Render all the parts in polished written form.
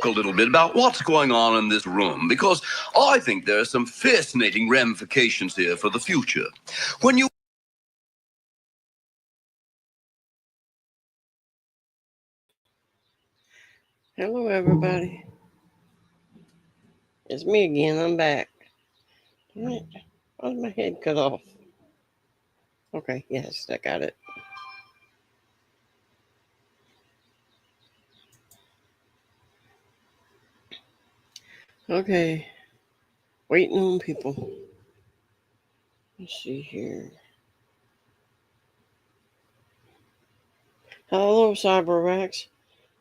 talk a little bit about what's going on in this room, because I think there are some fascinating ramifications here for the future. When you Hello, everybody. It's me again. I'm back. Why's my head cut off? Okay, yes, I got it. Okay, waiting on people. Let's see here. Hello, Cyberrex.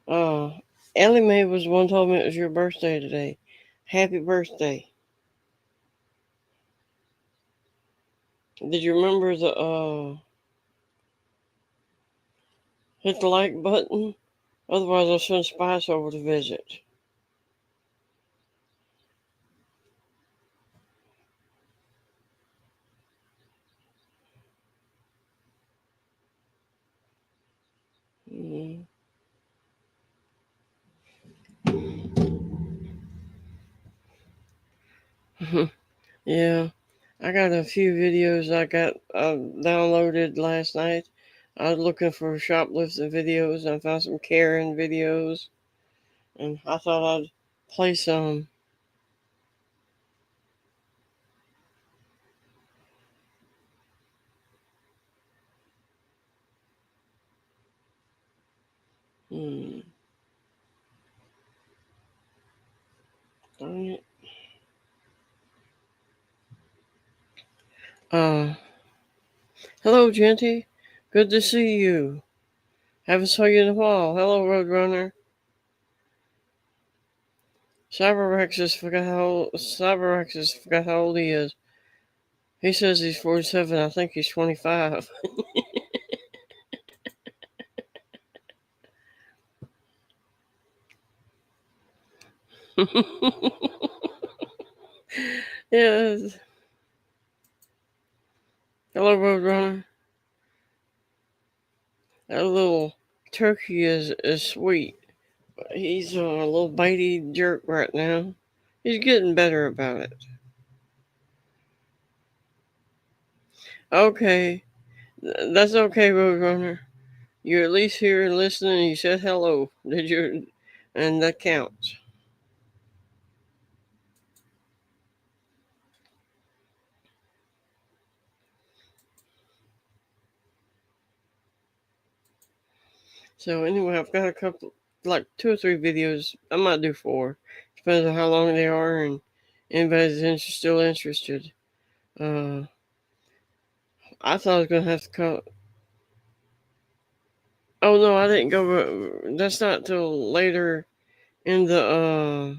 Uh, Ellie Mae was the one told me it was your birthday today. Happy birthday. Did you remember the hit the like button? Otherwise, I'll send Spice over to visit. Mm. Yeah, I got a few videos I got downloaded last night. I was looking for shoplifting videos and I found some Karen videos, and I thought I'd play some. Hmm. Darn it. Uh, Hello, Genty. Good to see you. Haven't saw you in a while. Hello, Roadrunner. Cyberrex forgot how old he is. He says he's 47. I think he's 25. Yes. Hello, Roadrunner. That little turkey is sweet. He's a little bitey jerk right now. He's getting better about it. Okay, that's okay, Roadrunner. You're at least here and listening. You said hello. Did you? And that counts. So anyway, I've got a couple, like 2 or 3 videos. I might do 4. Depends on how long they are and still interested. Uh, I thought I was gonna have to come. Oh no, I didn't go. That's not till later in the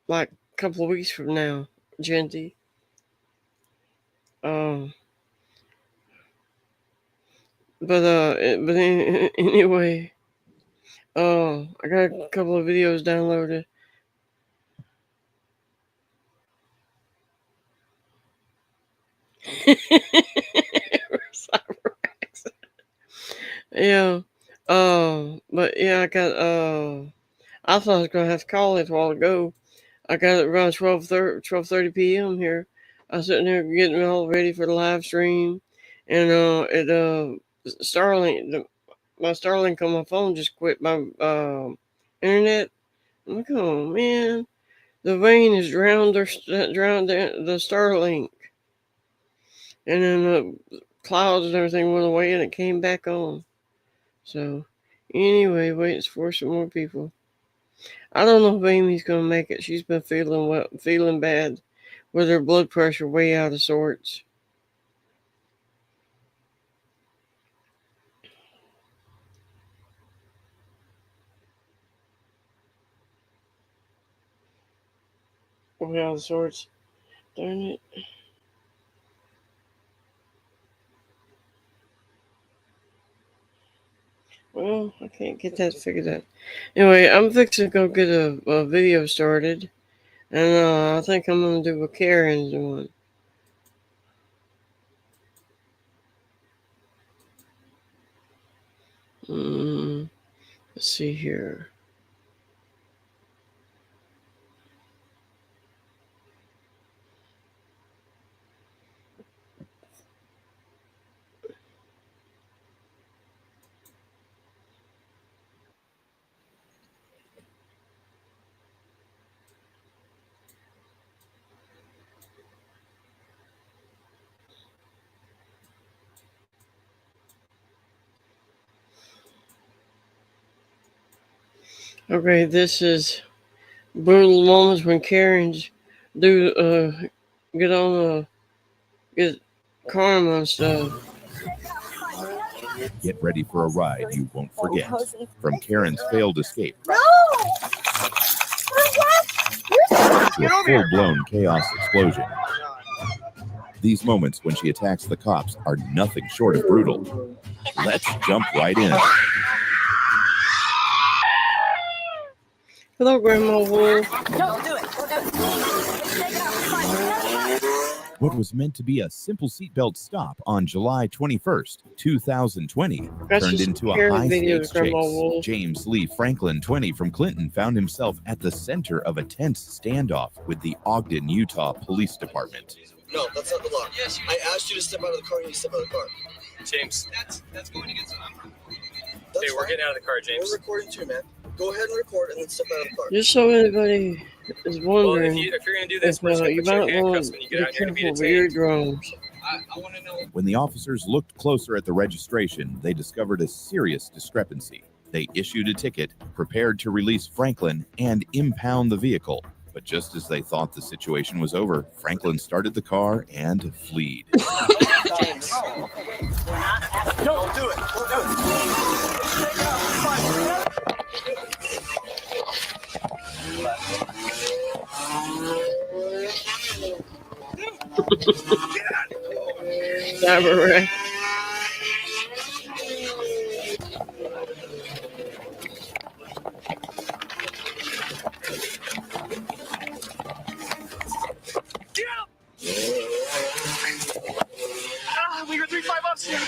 like a couple of weeks from now, Genty. Um, anyway, I got a couple of videos downloaded. Yeah. But yeah, I got I thought I was gonna have to call it a while ago. I got it around 12:30 p.m. here. I was sitting here getting all ready for the live stream, and Starlink, my Starlink on my phone just quit my internet. I'm like, oh man, the rain has drowned the Starlink, and then the clouds and everything went away, and it came back on. So anyway, waiting for some more people. I don't know if Amy's gonna make it. She's been feeling bad with her blood pressure way out of sorts. Way out of sorts. Darn it. Well, I can't get that figured out. Anyway, I'm fixing to go get a video started, and I think I'm gonna do a Karen's one. Mm, let's see here. Okay, this is brutal moments when Karens do get on get karma and stuff. Get ready for a ride you won't forget. From Karen's failed escape to a full-blown chaos explosion. These moments when she attacks the cops are nothing short of brutal. Let's jump right in. Hello, Grandma Wolf. Don't do it. What was meant to be a simple seatbelt stop on July 21st, 2020, That's turned just into a Karen's video, high-stakes Grandma chase. Wolf. James Lee Franklin, 20, from Clinton, found himself at the center of a tense standoff with the Ogden, Utah Police Department. No, that's not the law. Yes, I asked you to step out of the car, and you step out of the car. James, that's going against what I'm recording. That's Hey, we're fine. getting out of the car, James. We're recording too, man. Go ahead and record, and then step out of the car. Just so anybody is Well, wondering, if you're going to do this, we're just going you to put you might in want handcuffs to when you be get out here to be careful with your detained. drones. I want to know. When the officers looked closer at the registration, they discovered a serious discrepancy. They issued a ticket, prepared to release Franklin and impound the vehicle. But just as they thought the situation was over, Franklin started the car and fled. James. Don't do it. Cyber We were 3-5 ups here.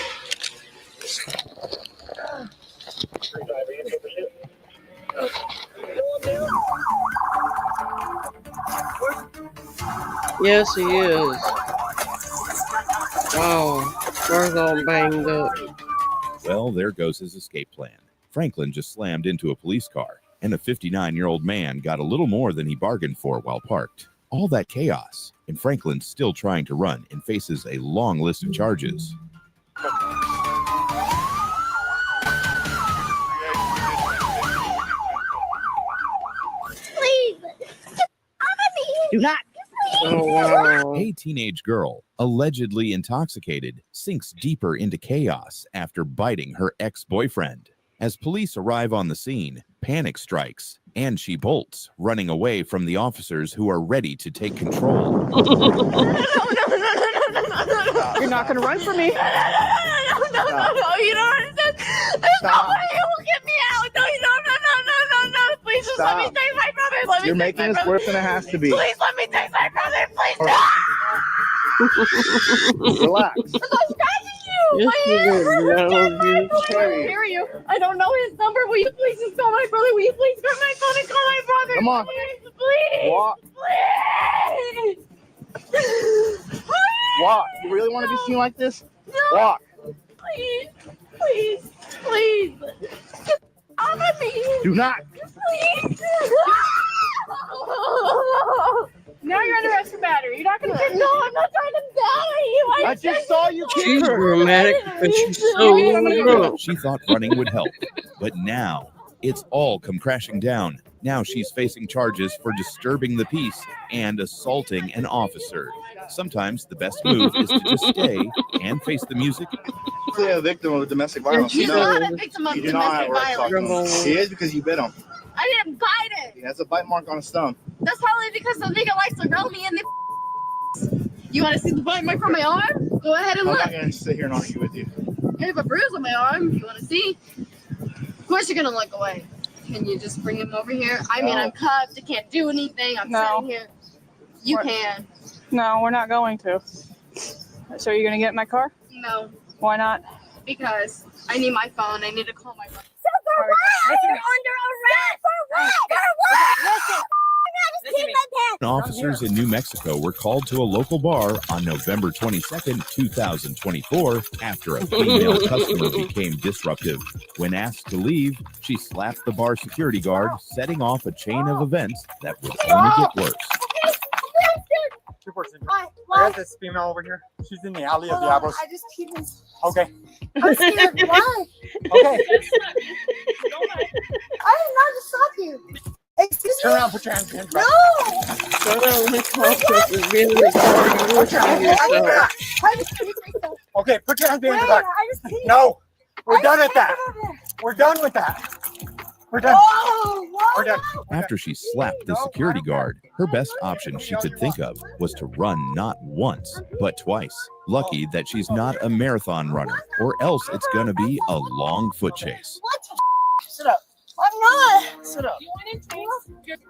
Yes, he is. Wow, car's all banged up. Well, there goes his escape plan. Franklin just slammed into a police car, and a 59-year-old man got a little more than he bargained for while parked. All that chaos, and Franklin's still trying to run and faces a long list of charges. Please. Do not. Oh, wow. A teenage girl, allegedly intoxicated, sinks deeper into chaos after biting her ex-boyfriend. As police arrive on the scene, panic strikes, and she bolts, running away from the officers who are ready to take control. You're not going to run for me. No, you don't understand. There's nobody who will get me out. No, no. Please just let me take my brother. Let me You're take making my this brother. worse than it has to be. Please let me take my brother. Please. Relax. I'm scratching you. Yes, you did. I don't hear you. I don't know his number. Will you please just call my brother? Will you please grab my phone and call my brother? Come on. Please. Walk. Please. Walk. You really want to be seen like this? No. Walk. Please. I'm gonna be. Do not. Please. Now you're under arrest for battery. You're not gonna. No, I'm not trying to batter you. I just saw you She's kick her. dramatic, but she's so drunk. She thought running would help, but now it's all come crashing down. Now she's facing charges for disturbing the peace and assaulting an officer. Sometimes the best move is to just stay and face the music. You're a victim of domestic violence. He's You know, not a victim of you do not have domestic right to talk to violence. him. He is because you bit him. I didn't bite it. He has a bite mark on his thumb. That's probably because the nigga likes to roll me in the. You want to see the bite mark on my arm? Go ahead and I'm look. not going to sit here and argue with you. I have a bruise on my arm. You want to see? Of course you're gonna look away. Can you just bring him over here? I mean, No. I'm cuffed. I can't do anything. I'm No. sitting here. You can. No, we're not going to. So you're gonna get in my car? No, Why not? because I need my phone. I need to call my brother. For what? You're under arrest. For what? For what? Officers in New Mexico were called to a local bar on November 22nd, 2024, after a female customer became disruptive. When asked to leave, she slapped the bar security guard, setting off a chain of events that would only get worse. Why? I got this female over here. She's in the alley of Hold on, Diablos. I just peed in. Okay. I'm scared. Why? Okay. I did not just stop you. Excuse Turn me. around, put your hands behind your No. back. So now this podcast is being recorded. You listen to yourself. I just peed myself. Okay, put your hands behind Wait, your back. I just peed. No, we're I done just with that. peed over there. We're done with that. We're done. Whoa, whoa, We're done. After she slapped the security guard, her best option she could think of was to run not once, but twice. Lucky that she's not a marathon runner, or else it's gonna be a long foot chase. What? Sit up. I'm not. Sit up.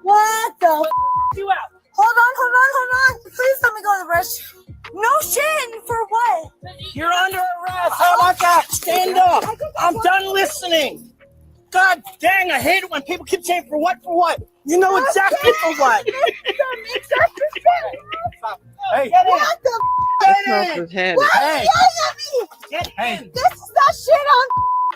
What the? You out. Hold on. Please let me go to the restroom. No shit. For what? You're under arrest. How about that? Stand up. I'm done listening. God dang, I hate it when people keep saying for what? You know exactly for what. Hey, Get in. What the? That's off his head. Why are Hey. you yelling at me? Get in. This is not shit on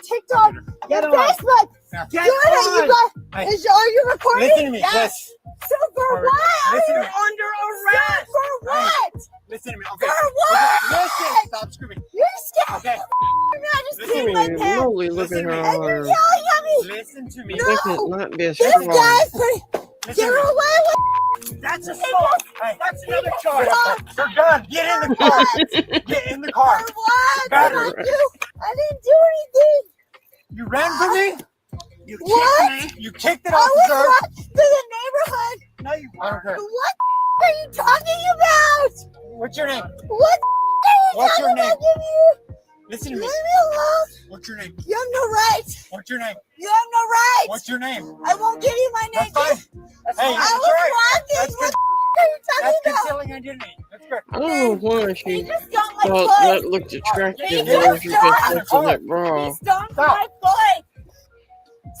TikTok Get and on. Facebook. Get Good, you on. guys. Hey. Are you recording? Listen to me. Yes. Yes. So for what? Listen to You're me. under arrest. For what? Listen to me. Okay. For what? Listen. Stop screaming. You're scared. Okay. I just Listen peed to my Holy pants. moly, look at her And you're arm. yelling at me. Listen to me. No. That could not be a This strong. guy's pretty. Listen Get to me. away with That's assault. Hey, That's another charge. you're done. Get in the car. Get in the car. For what? Battery. What did I do? I didn't do anything. You ran for me. You What? kicked me. You kicked it I off, was sir. walking through the neighborhood. No, you weren't. What are you talking about? What's your name? What are you What's talking your name? about? Give me. Listen Leave to me me. alone. What's your name? You have no right. What's your name? You have no right. What's your name? I won't give you my name. That's fine. Hey, I that's was right. walking. That's What good. are you That's talking about? concealing identity. That's good. I don't know why He she just got my thought foot. that looked attractive He when just she got just my looked in that bra. He stomped my foot.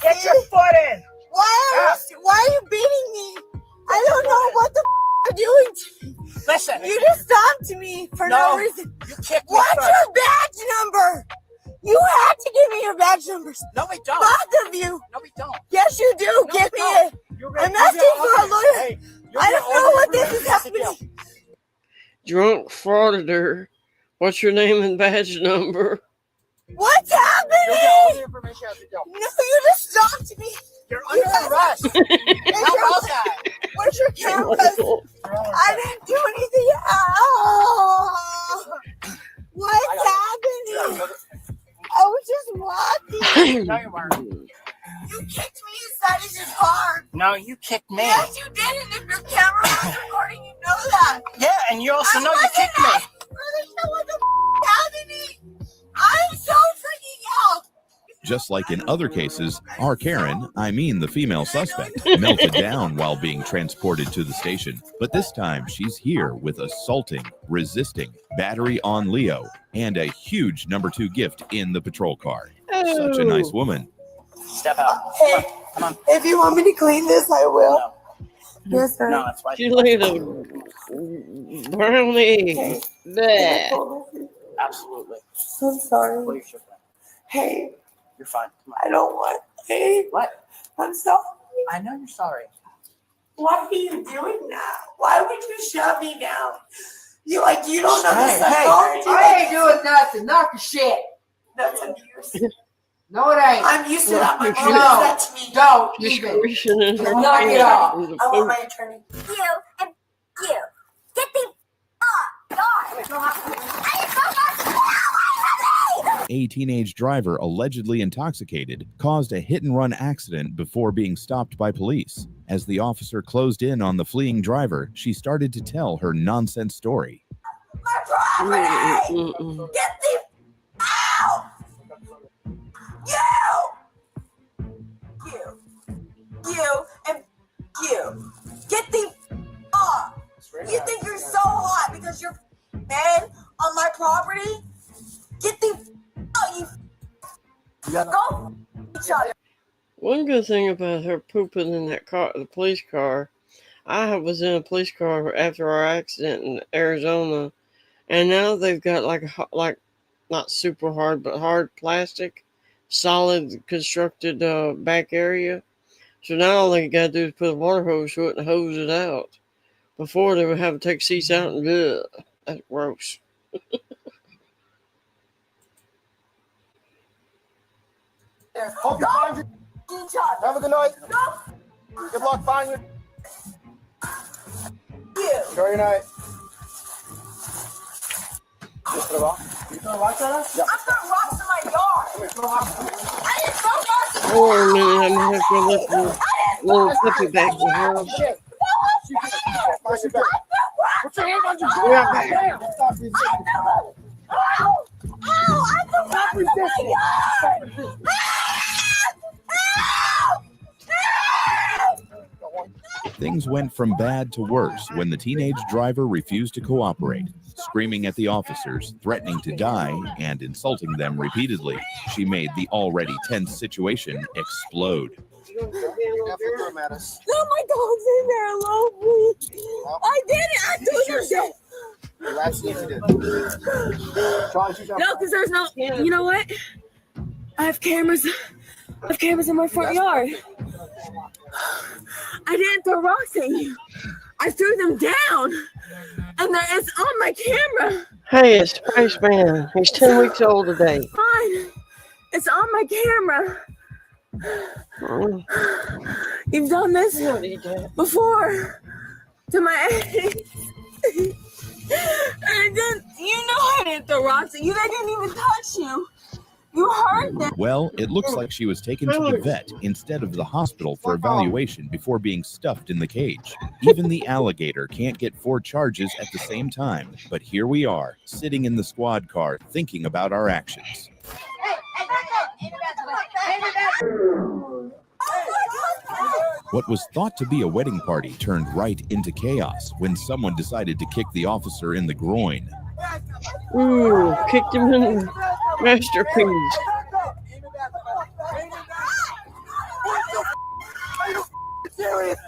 Get your foot in. Why are you beating me? I don't know what the you're doing to me. Listen. You just stomped me for no reason. You kicked me What's first. your badge number? You had to give me your badge numbers. No, we don't. Both of you. No, we don't. Yes, you do. No, Give we me don't. it. You're I'm right. asking for a lawyer. Hey, I don't know what this is happening. Drunk frauditor. What's your name and badge number? What's You'll get all happening? the information out the jail. No, you just stopped me. You're You under guys- arrest. Where's How your- about that? Where's your cameras? I didn't do anything. Oh, what's happening? I was just walking. No, you weren't. You kicked me inside of your car. No, you kicked me. Yes, you did. And if your camera was recording, you know that. Yeah, and you also I know you wasn't kicked me. asking for this. So what the happening? I'm so freaking out. Just like in other cases, our Karen, I mean the female suspect, melted down while being transported to the station. But this time, she's here with assaulting, resisting, battery on Leo, and a huge number 2 gift in the patrol car. Such a nice woman. Step out. Hey, Come on. if you want me to clean this, I will. No. Yes, sir. No, that's fine. She laid a brown egg. Bleh. Absolutely. I'm sorry. Please, you're fine. Hey, You're fine. Come on. I don't want. Hey, What? I'm sorry. I know you're sorry. Why are you doing that? Why would you shove me down? You don't know Hey, the hey, psychology. I ain't doing nothing. Knock your shit. That's abuse. No, it ain't. I'm used to that. My mom No. said that to me. Don't She's even. cushioning her Knock it face off. with a I want boot. my attorney. You and you. Get the A teenage driver allegedly intoxicated caused a hit-and-run accident before being stopped by police. As the officer closed in on the fleeing driver, she started to tell her nonsense story. My property! Mm-mm-mm. Get the out! You and you. Get the off. You think you're so hot because you're men on my property? Get the out, you go each other. One good thing about her pooping in that car, the police car, I was in a police car after our accident in Arizona, and now they've got like not super hard, but hard plastic, solid constructed back area. So now all they got to do is put a water hose to it and hose it out. Before they would have to take seats out and that's gross. Hope you find your... Have a good night. Good luck finding You. Enjoy your night. You throw rocks at us? Yeah. I'm throwing rocks in my yard. I didn't throw rocks in Hold on a minute, I'm gonna have to lift the little puppy back to her. Find your back. Put your hand on your jaw. Yeah. Stop resisting. Stop resisting. Stop resisting. Things went from bad to worse when the teenage driver refused to cooperate, screaming at the officers, threatening to die, and insulting them repeatedly. She made the already tense situation explode. Throw them at us. No, my dog's in there alone, please. I did it. I threw them down. You absolutely did. No, because there's no. You know what? I have cameras. I have cameras in my front yard. I didn't throw rocks at you. I threw them down, and it's on my camera. Hey, it's Spaceman. He's 10 weeks old today. Fine. It's on my camera. You've done this before to my ex. I didn't. You know I didn't throw rocks at you. They didn't even touch you. You heard that. Well, it looks like she was taken to the vet instead of the hospital for evaluation before being stuffed in the cage. Even the alligator can't get 4 charges at the same time. But here we are, sitting in the squad car, thinking about our actions. What was thought to be a wedding party turned right into chaos when someone decided to kick the officer in the groin. Ooh, kicked him in masterpiece. Serious?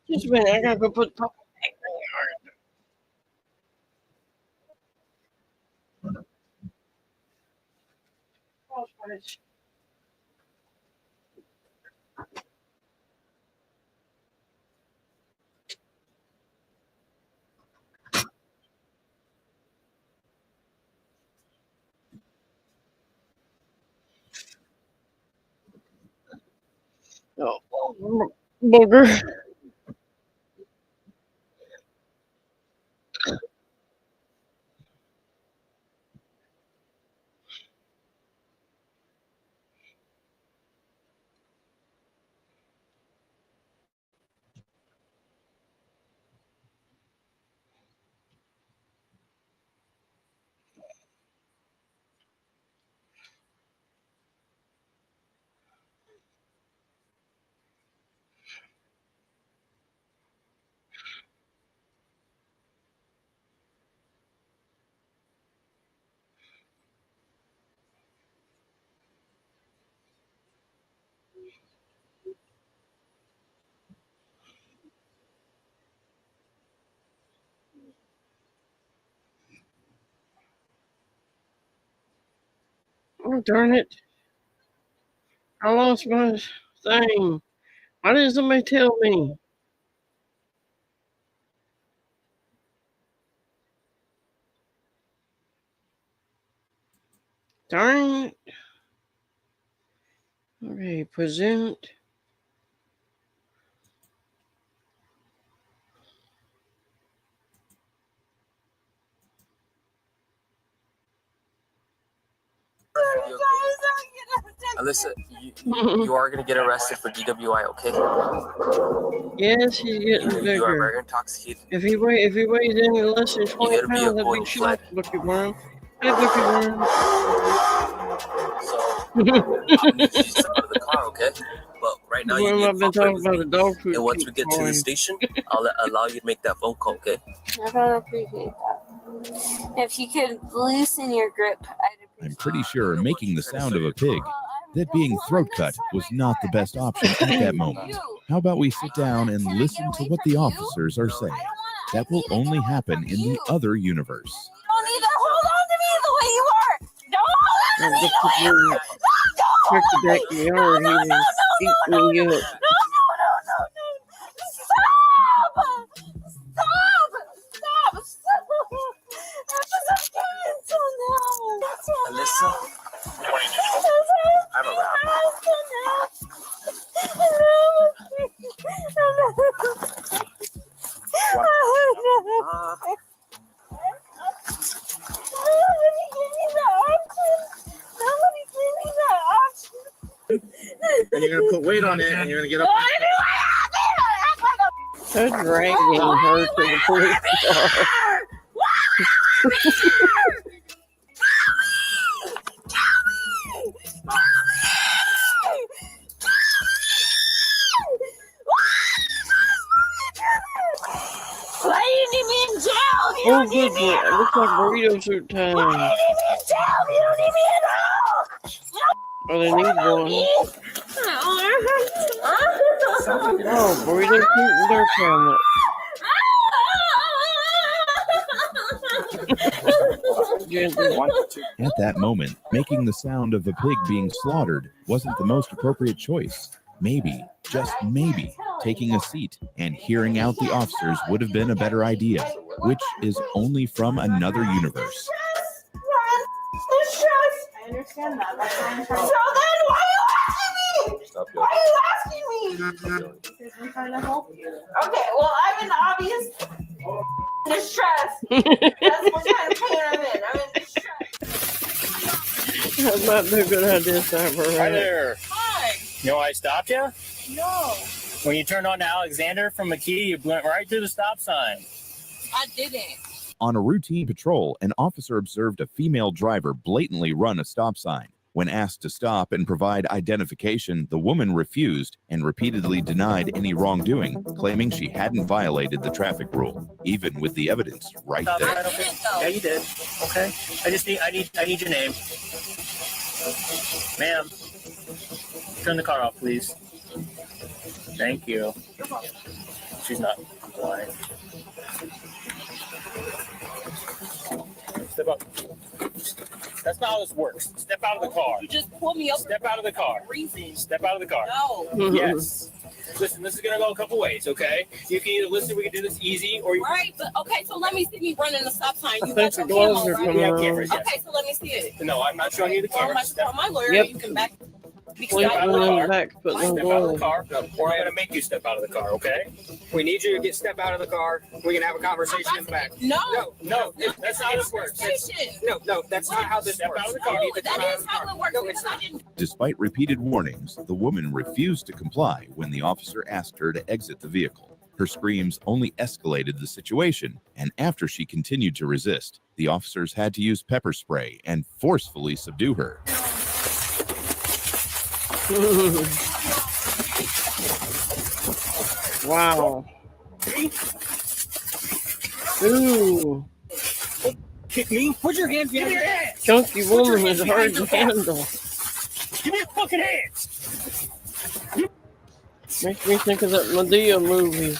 Just a minute, I gotta go put the puppy back in the yard. Oh, Spice. Oh, booger. Oh, darn it. I lost my thing. Why didn't somebody tell me? Darn it. Okay, present. Alyssa, you are going to get arrested for DWI, okay? Yes, he's getting You are bigger. very intoxicated. If he weighs any less than 20 gotta be pounds, I'd avoiding be shot, flight. Bookie Worm. Hey, Bookie Worm. So, I'm going to need you to step out of the car, okay? But right now, you Worm, need I've to been cooperate talking with about me. a dog food. And once we get to the station, I'll allow you to make that phone call, okay? I don't appreciate that. If you could loosen your grip, I'd appreciate I'm pretty sure making the sound of a pig, that being throat cut, was not the best option at that moment. How about we sit down and listen to what the officers are saying? That will only happen in the other universe. You don't need to hold on to me the way you are. Don't hold on to me the way you are. Check the backyard. He was eating me up. No. Stop. Alyssa, I'm around. And you're gonna put weight on it, and you're gonna get up. They're dragging her to the police car. Why do you need me in jail? You Oh, don't need good me boy. at It looks like burrito suit Why time. do you need me in jail? You don't need me at all. Oh, they need one. Oh, burrito suit and their camera. At that moment, making the sound of a pig being slaughtered wasn't the most appropriate choice. Maybe, just maybe, taking a seat and hearing out the officers would have been a better idea, which is only from another universe. I understand that. That's why I'm trying to. So then why are you asking me? Why are you asking me? Because I'm trying to help you. Okay, well, I'm in obvious distress. That's what kind of pain I'm in. I'm in distress. That might be a good idea to have her Hi out. there. Hi. You know why I stopped you? No, When you turned on to Alexander from McKee, you went right through the stop sign. I didn't. On a routine patrol, an officer observed a female driver blatantly run a stop sign. When asked to stop and provide identification, the woman refused and repeatedly denied any wrongdoing, claiming she hadn't violated the traffic rule, even with the evidence right Stop there. sign, okay. Yeah, you did. Okay. I need your name. Ma'am, turn the car off, please. Thank you. She's not complying. Step up. That's not how this works. Step out of the car. You just pulled me up. Step out of the car. Reason. Step out of the car. No. Yes. Listen, this is gonna go a couple ways, okay? You can either listen, we can do this easy, or you Right, but okay, so let me see me running the stop sign. You I got think your the gloves camera, are right? coming We have on. cameras, yes. Okay, so let me see it. No, I'm not showing you the Or camera. my lawyer, Yep. you can back. Please out of run the in car. the back, put them Step out of the gloves. car, or I'm gonna make you step out of the car, okay? We need you to step out of the car. We can have a conversation in the back. No. No, that's not how this works. Station. No, that's not how this Step works. out of the car. No, You need to that come out is of the how car. it works. No, because it's I not. didn't. Despite repeated warnings, the woman refused to comply when the officer asked her to exit the vehicle. Her screams only escalated the situation, and after she continued to resist, the officers had to use pepper spray and forcefully subdue her. Wow. Ooh. Kick me? Put your hands behind your head. Chunky woman is hard to handle. Give me your fucking hands. Makes me think of that Medea movie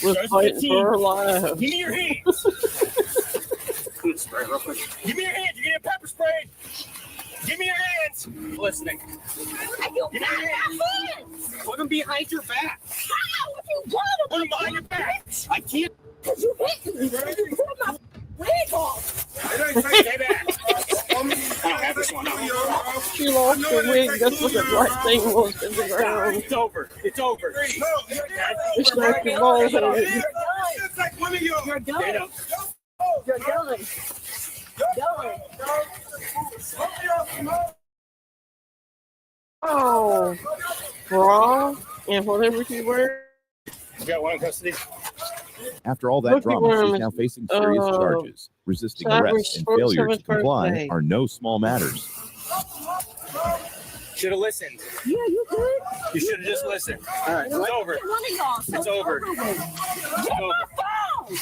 with fighting for her life. Give me your hands. Spray real quick. Give me your hands. You're getting pepper sprayed. Give me your hands. Listening. I do not have hands. Put them behind your back. How? What you got? Put them behind your back. I can't. Because you hit me. You pulled my wig off. I don't take Stay back. I'll have this one. She lost her wig. That's what the right thing was in the ground. It's over. It's over. It's like your balls out. You're done. You're done. Get up. You're done. Done. bra and whatever she wears. You got one in custody? After all that Cookie drama, she's Worm now is, facing serious uh, charges. Resisting Cyber's arrest and failure to 47th comply birthday. are no small matters. Should have listened. Yeah, you good? You should have just listened. All right, it's over. One of y'all. So It's over. Get my phone!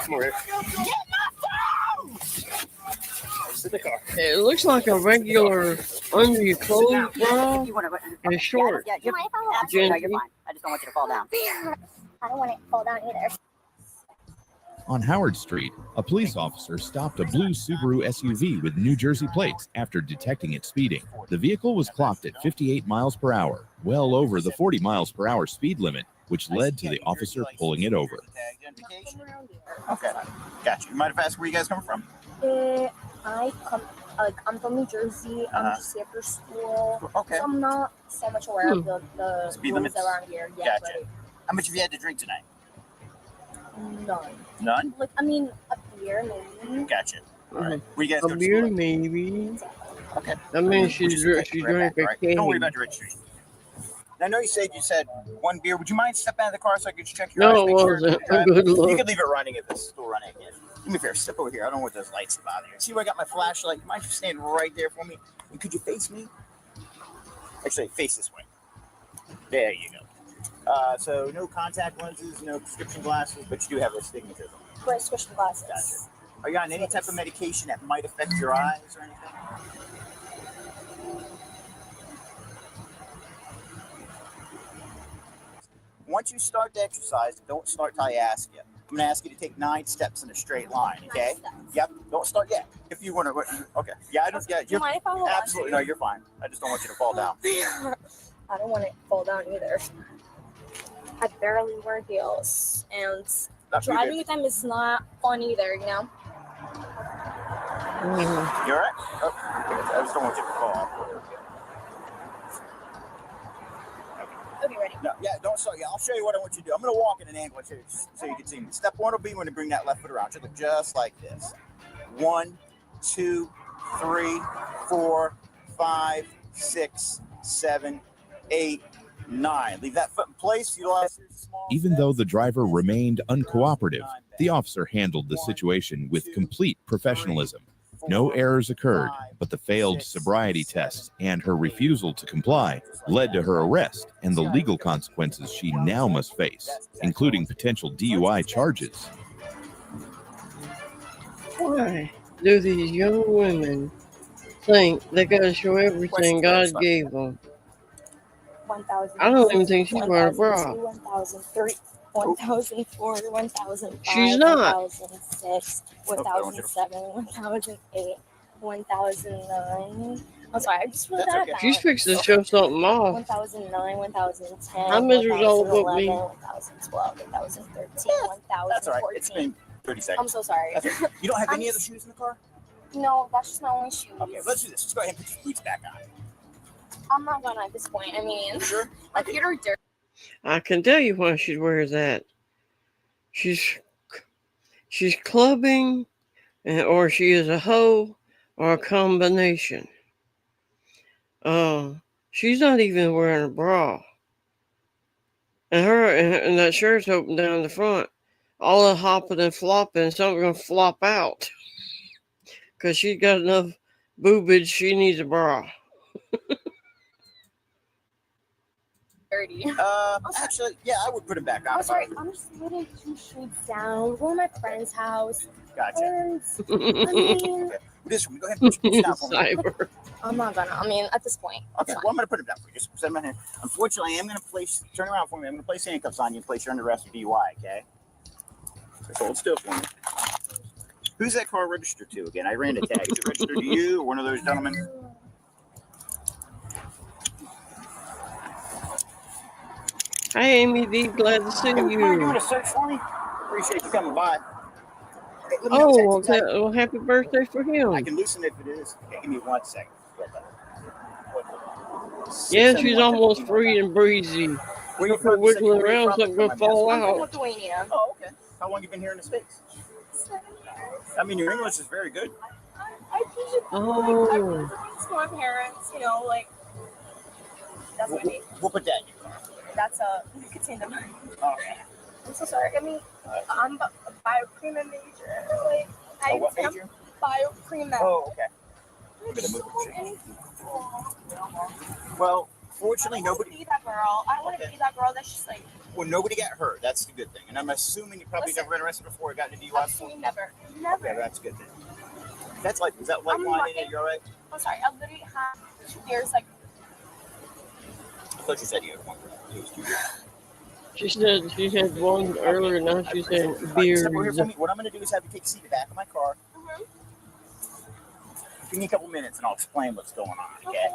Come over here. Get my phone! Sit in the car. It looks like a regular under your clothes bra. And it's short. Yeah, you're fine. Gently. No, you're fine. I just don't want you to fall down. I don't want it to fall down either. On Howard Street, a police officer stopped a blue Subaru SUV with New Jersey plates after detecting it speeding. The vehicle was clocked at 58 miles per hour, well over the 40 miles per hour speed limit, which led to the officer pulling it over. Okay, gotcha. You mind if I ask where you guys come from? I'm from New Jersey. I'm just here for school. Okay. So I'm not so much aware of the Speed rules limits? around here. Yeah, Gotcha. How much have you had to drink tonight? but none. None? Like, I mean, a beer maybe. Gotcha. All right. Where you guys A go to beer, school? maybe. Okay. I mean, she drank a Right, don't worry can. about your registration. Now, I know you said one beer. Would you mind stepping out of the car so I could check your No, eyes? it make sure wasn't. you're driving? Good luck. You can leave it running if it's still running again. Do me a favor, step over here. I don't want those lights to bother you. See where I got my flashlight? You mind just stand right there for me? And could you face me? Actually, face this way. There you go. So no contact lenses, no prescription glasses, but you do have astigmatism. Prescription glasses. Gotcha. Are you on any type of medication that might affect your eyes or anything? Once you start to exercise, don't start till I ask you. I'm going to ask you to take 9 steps in a straight line, okay? Yep. Don't start yet. If you want to, okay. Yeah, I don't. Yeah, Do you mind if I hold on? absolutely. No, you're fine. I just don't want you to fall down. I don't want it to fall down either. I barely wear heels, and driving with them is not fun either, you know? You all right? Oh, I just don't want you to fall. Okay, ready. No, yeah, don't start. Yeah, I'll show you what I want you to do. I'm going to walk in an angle here so you can see me. Step 1 will be when you bring that left foot around. It should look just like this. 1, 2, 3, 4, 5, 6, 7, 8, 9. Leave that foot in place. Utilize your small Even though the driver remained uncooperative, the officer handled the situation with complete professionalism. No errors occurred, but the failed sobriety tests and her refusal to comply led to her arrest and the legal consequences she now must face, including potential DUI charges. Why do these young women think they gotta show everything God gave them? 1,000. I don't even think she's wearing a bra. 1,003, 1,004, 1,005, She's not. 1,006, 1,007, 1,008, 1,009. I'm sorry, I just wrote that down. She's fixing to show something off. 1,009, 1,010, How miserable about me? 1,012, 1,013, That's all right. It's 1,014. been 30 seconds. I'm so sorry. That's okay. You don't have any I'm other shoes in the car? No, that's just my only shoes. Okay, let's do this. Let's go ahead and put your boots back on. I'm not gonna at this point. I mean, Sure. my feet are dirty. I can tell you why she wears that. She's clubbing, or she is a hoe, or a combination. She's not even wearing a bra, and that shirt's open down the front. All the hopping and flopping, something's gonna flop out, cause she's got enough boobage. She needs a bra. Dirty. Actually, yeah, I would put it back on. I'm sorry. I'm just putting 2 streets down. Go to my friend's house. Gotcha. And, I mean, Okay. This one, go ahead and put your boots down for me. Cyber. I'm not gonna. I mean, at this point. Okay, well, I'm going to put it down for you. Just set them in here. Unfortunately, I am going to turn around for me. I'm going to place handcuffs on you and place you under arrest for DUI, okay? So hold still for me. Who's that car registered to again? I ran the tag. Is it registered to you or one of those gentlemen? Hi, Amy D. Glad to see Hey, would you mind doing you. a search for me? Appreciate you coming by. Hey, let me Oh, check okay. Well, happy birthday for I him. can loosen it if it is. Okay, give me 1 second. Yeah, she's almost free and breezy. Where you If we're from? You said you wiggling were around, from? something gonna I'm fall I'm from out. Lithuania. Oh, okay. How long you been here in the States? 7 years. I mean, your English is very good. I usually Oh. to my parents, you know, like That's what I mean. We'll put that in your car. That's a nicotine. Okay. I'm so sorry. I mean, I'm a bio-pre-med major. Like, I what am major? bio-pre-med. Oh, okay. I'm gonna move the Well, fortunately, I don't nobody. want to be that girl. I don't want to be that girl that's just like. Well, nobody got hurt. That's the good thing. And I'm assuming you probably never been arrested before or gotten a DUI. Absolutely never. Never. Okay, that's a good thing. That's like, is that white wine in it? You're all right? I'm sorry. I literally have 2 years. Like, I thought you said you had one. She said one earlier. Now she said beers. What I'm going to do is have you take a seat in the back of my car. Give me a couple minutes and I'll explain what's going on, okay?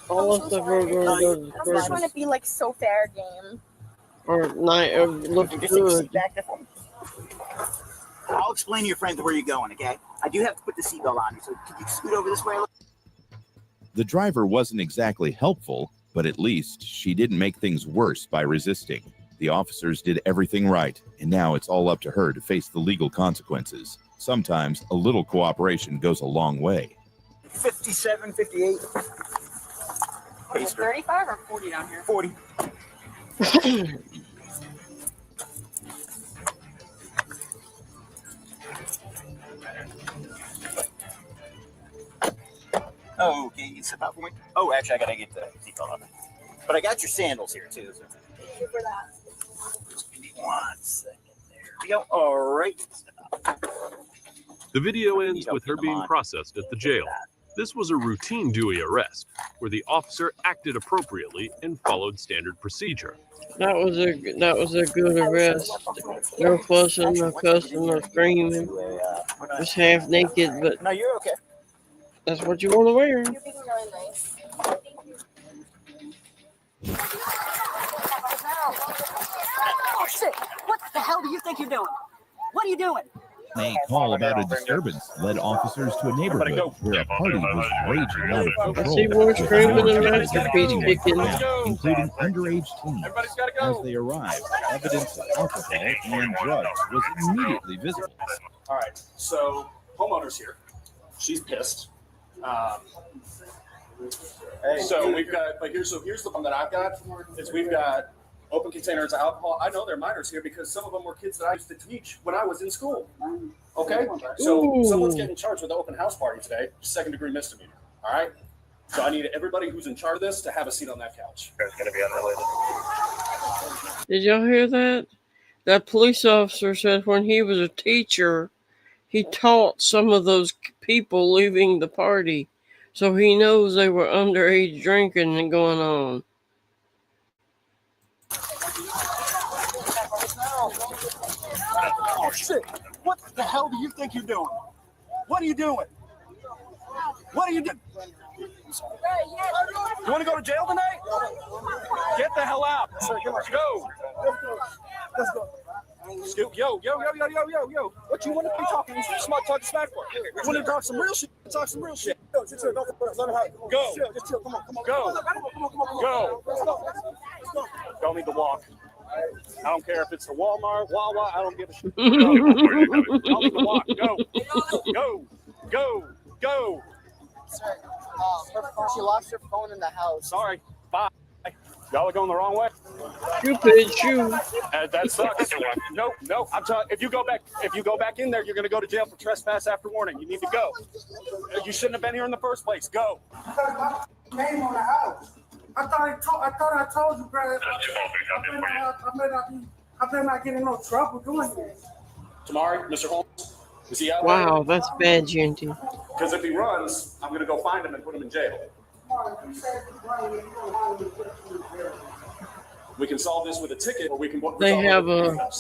All of the we're going to go I'm just trying to be like so fair game. or night or look Just take a good. seat back there for me. I'll explain to your friends where you're going, okay? I do have to put the seatbelt on you, so could you scoot over this way a little? The driver wasn't exactly helpful, but at least she didn't make things worse by resisting. The officers did everything right, and now it's all up to her to face the legal consequences. Sometimes a little cooperation goes a long way. 57, 58. Is it 35 or 40 down here? 40. Oh, okay, you can step out for me. Oh, actually, I gotta get the seatbelt on. But I got your sandals here too. So. Thank you for that. Just give me 1 second. There we go. All right. The video ends with her being processed at the jail. This was a routine Dewey arrest, where the officer acted appropriately and followed standard procedure. That was a good arrest. No fussing, no cussing, no screaming. Just half naked, but no, you're okay. That's what you want to wear. You're being really nice. Oh shit! What the hell do you think you're doing? What are you doing? A call about a disturbance led officers to a neighborhood where a party was raging out of control. See more screaming and masterpiece picking. Including underage teens. As they arrived, evidence of alcohol and drugs was immediately visible. All right, so homeowner's here. She's pissed. So we've got, like, here's the one that I've got is we've got open containers of alcohol. I know there are minors here because some of them were kids that I used to teach when I was in school. Okay, so someone's getting charged with the open house party today, 2nd-degree misdemeanor. All right, so I need everybody who's in charge of this to have a seat on that couch. It's gonna be unrelated. Did y'all hear that? That police officer said when he was a teacher, he taught some of those people leaving the party. So he knows they were underage drinking and going on. Oh shit! What the hell do you think you're doing? What are you doing? What are you doing? You want to go to jail tonight? Get the hell out! Go! Let's go. Yo. What you want to be talking? You smart talking smack for? You want to talk some real shit? Talk some real shit. Go. Go. Go. Don't need to walk. I don't care if it's the Walmart, Wawa. I don't give a shit. Don't need to walk. Go. Sir, she lost her phone in the house. Sorry. Bye. Y'all are going the wrong way. Stupid shoe. That sucks. No. I'm telling. If you go back in there, you're going to go to jail for trespass after warning. You need to go. You shouldn't have been here in the first place. Go. Name on the house. I thought I told you, brother. I better not get in no trouble doing this. Tamari, Mr. Holmes, is he out? Wow, that's bad, Genty. Because if he runs, I'm going to go find him and put him in jail. We can solve this with a ticket, or we can. They have a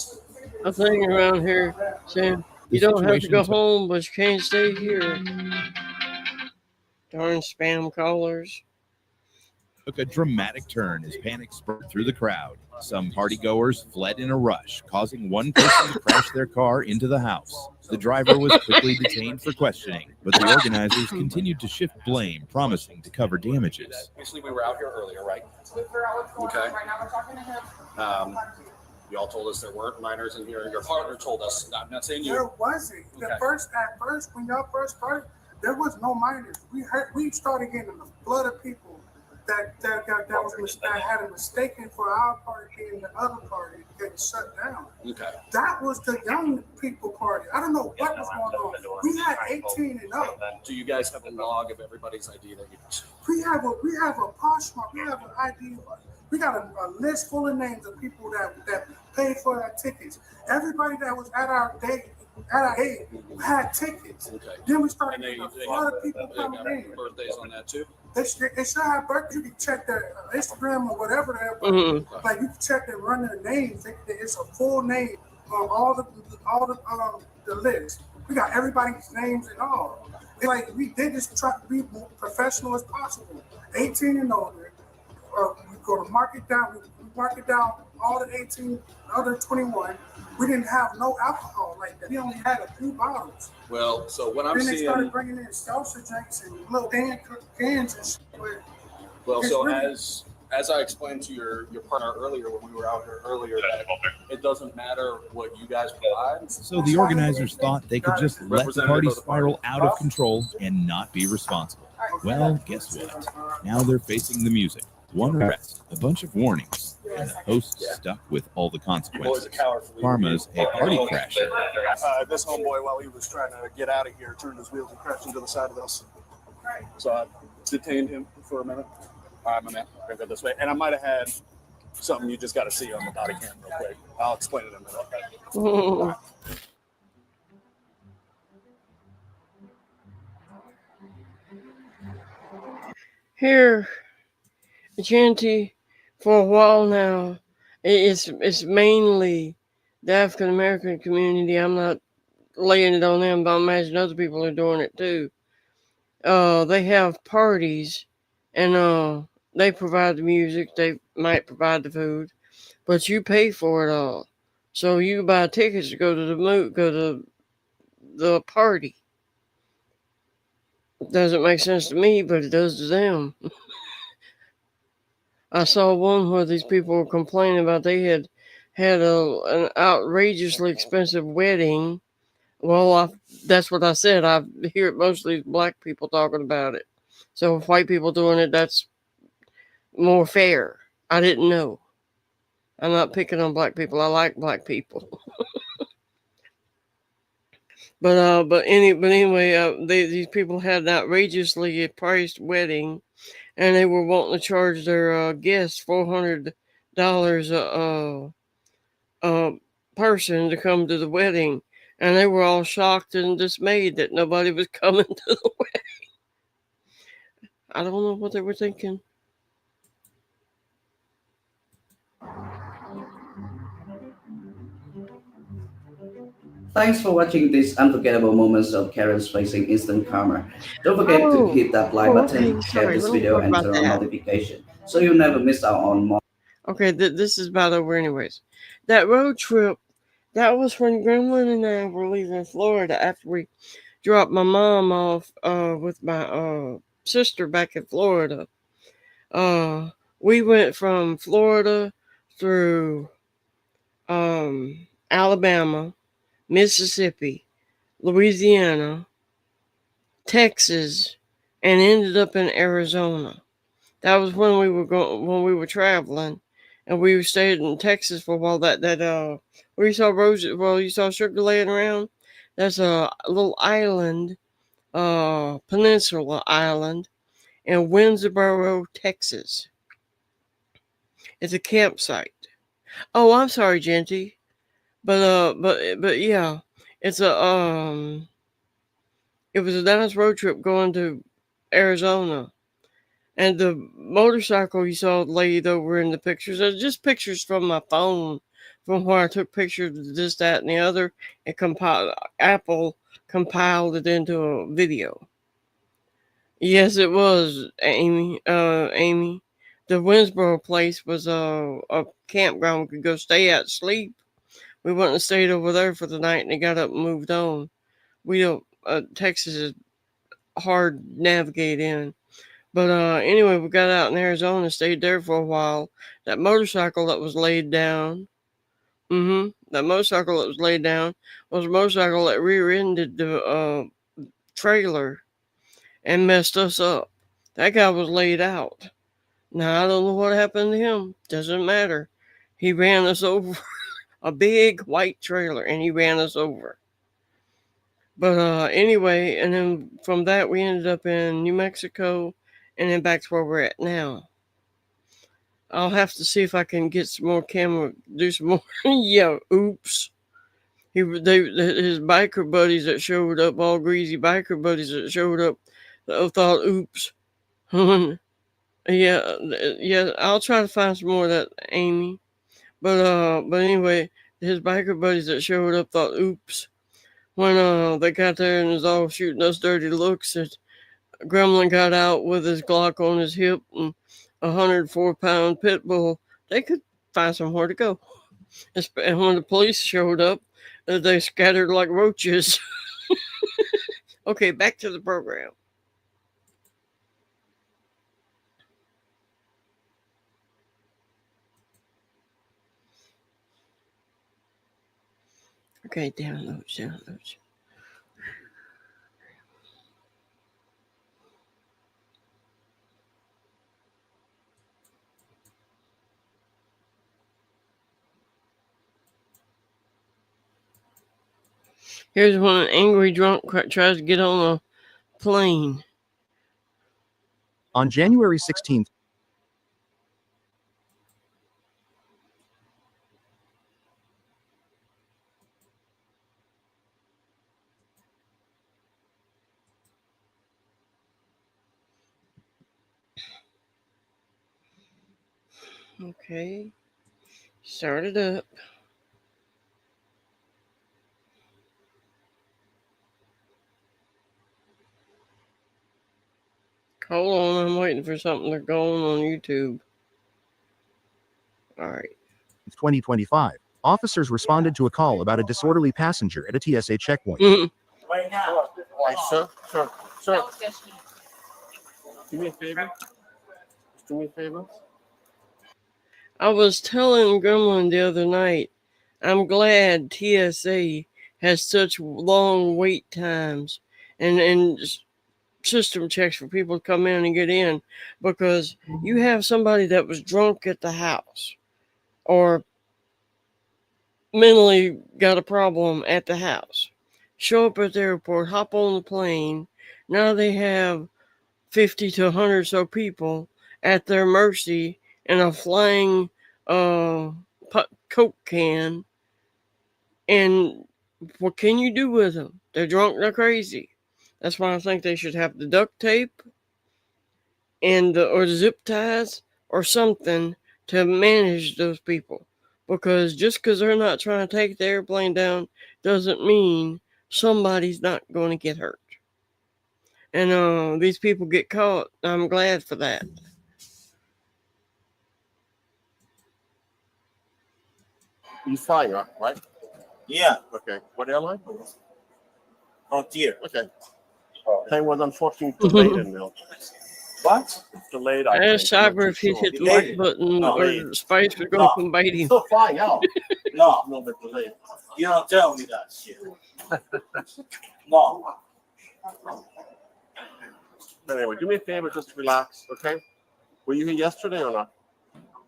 thing around here saying you don't have to go home, but you can't stay here. Darn spam callers. Took a dramatic turn as panic spread through the crowd. Some partygoers fled in a rush, causing one person to crash their car into the house. The driver was quickly detained for questioning, but the organizers continued to shift blame, promising to cover damages. Obviously, we were out here earlier, right? We figure out what's going on right now. We're talking to him. Y'all told us there weren't minors in here. Your partner told us. I'm not saying you. There wasn't. At first, when y'all first started, there was no minors. We started getting a flood of people that had a mistaken for our party being the other party getting shut down. Okay. That was the young people party. I don't know what was going on. We had 18 and up. Do you guys have a log of everybody's ID that you? We have a Poshmark. We have an ID. We got a list full of names of people that paid for our tickets. Everybody that was at our gate had tickets. Okay. Then we started getting a lot of people coming in. Birthdays on that too. They should have birthdays. You can check their Instagram or whatever they're. Like you can check and run their names. It's a full name on all the list. We got everybody's names and all. It's like we did just try to be professional as possible. 18 and older. We go to mark it down. We mark it down. All the 18, other 21. We didn't have no alcohol like that. We only had a few bottles. Well, so what I'm then seeing. They started bringing in salsa drinks and little cans and shit. Well, so really, as I explained to your partner earlier when we were out here earlier, that it doesn't matter what you guys provide. So the organizers thought they could just let the party spiral out of control and not be responsible. Well, guess what? Now they're facing the music. One arrest, a bunch of warnings, and the host stuck with all the consequences. Karma's a party crasher. This homeboy, while he was trying to get out of here, turned his wheels and crashed into the side of us. So I detained him for a minute. All right, my man, we're gonna go this way. And I might have had something you just got to see on the body cam real quick. I'll explain it in a minute. Here, Genty, for a while now, it's mainly the African American community. I'm not laying it on them, but I imagine other people are doing it too. They have parties, and they provide the music. They might provide the food, but you pay for it all. So you buy tickets to go to the party. It doesn't make sense to me, but it does to them. I saw one where these people were complaining about they had an outrageously expensive wedding. Well, that's what I said. I hear it mostly black people talking about it. So if white people doing it, that's more fair. I didn't know. I'm not picking on black people. I like black people. But anyway, these people had an outrageously priced wedding, and they were wanting to charge their guests $400 a person to come to the wedding, and they were all shocked and dismayed that nobody was coming to the wedding. I don't know what they were thinking. Thanks for watching these unforgettable moments of Karen's facing instant karma. Don't forget to hit that like button, share this video, and turn on notification so you'll never miss out on more. Okay, this is about over anyways. That road trip, that was when Gremlin and I were leaving Florida after we dropped my mom off with my sister back in Florida. We went from Florida through Alabama, Mississippi, Louisiana, Texas, and ended up in Arizona. That was when we were traveling, and we stayed in Texas for a while. Where you saw roses, you saw sugar laying around. That's a little island, peninsula island, in Winnsboro, Texas. It's a campsite. Oh, I'm sorry, Genty. But yeah, it was a nice road trip going to Arizona, and the motorcycle you saw laid over in the pictures are just pictures from my phone, from where I took pictures of this, that, and the other, and Apple compiled it into a video. Yes, it was, Amy. The Winnsboro place was a campground we could go stay at, sleep. We went and stayed over there for the night, and they got up and moved on. We don't. Texas is hard to navigate in, but anyway, we got out in Arizona, stayed there for a while. That motorcycle that was laid down. That motorcycle that was laid down was a motorcycle that rear-ended the trailer and messed us up. That guy was laid out. Now, I don't know what happened to him. Doesn't matter. He ran us over. A big white trailer, and he ran us over. But anyway, and then from that, we ended up in New Mexico, and then back to where we're at now. I'll have to see if I can get some more camera, do some more. Yeah, oops. His biker buddies that showed up, all greasy biker buddies that showed up, thought, oops. Yeah, I'll try to find some more of that, Amy. But anyway, his biker buddies that showed up thought, oops. When they got there and was all shooting us dirty looks, that Gremlin got out with his Glock on his hip and a 104-pound pit bull, they could find somewhere to go. And when the police showed up, they scattered like roaches. Okay, back to the program. Okay, downloads. Here's when an angry drunk tries to get on a plane. On January 16th, Okay, start it up. Hold on, I'm waiting for something to go on YouTube. All right. 2025, officers responded to a call about a disorderly passenger at a TSA checkpoint. Right now. Sir. Do me a favor. Just do me a favor. I was telling Gremlin the other night, I'm glad TSA has such long wait times and system checks for people to come in and get in, because you have somebody that was drunk at the house or mentally got a problem at the house, show up at the airport, hop on the plane. Now they have 50 to 100 or so people at their mercy in a flying Coke can. And what can you do with them? They're drunk, they're crazy. That's why I think they should have the duct tape and or the zip ties or something to manage those people. Because just because they're not trying to take the airplane down doesn't mean somebody's not going to get hurt. And these people get caught. I'm glad for that. You fly, right? Yeah. Okay. What airline? Frontier. Okay. Plane was unfortunately delayed in Mill. What? It's delayed. I asked Cyber if he hit the like button or Spice was going to come bite him. Still flying out. No. No, they're delayed. You don't tell me that shit. No. Anyway, do me a favor, just relax, okay? Were you here yesterday or not?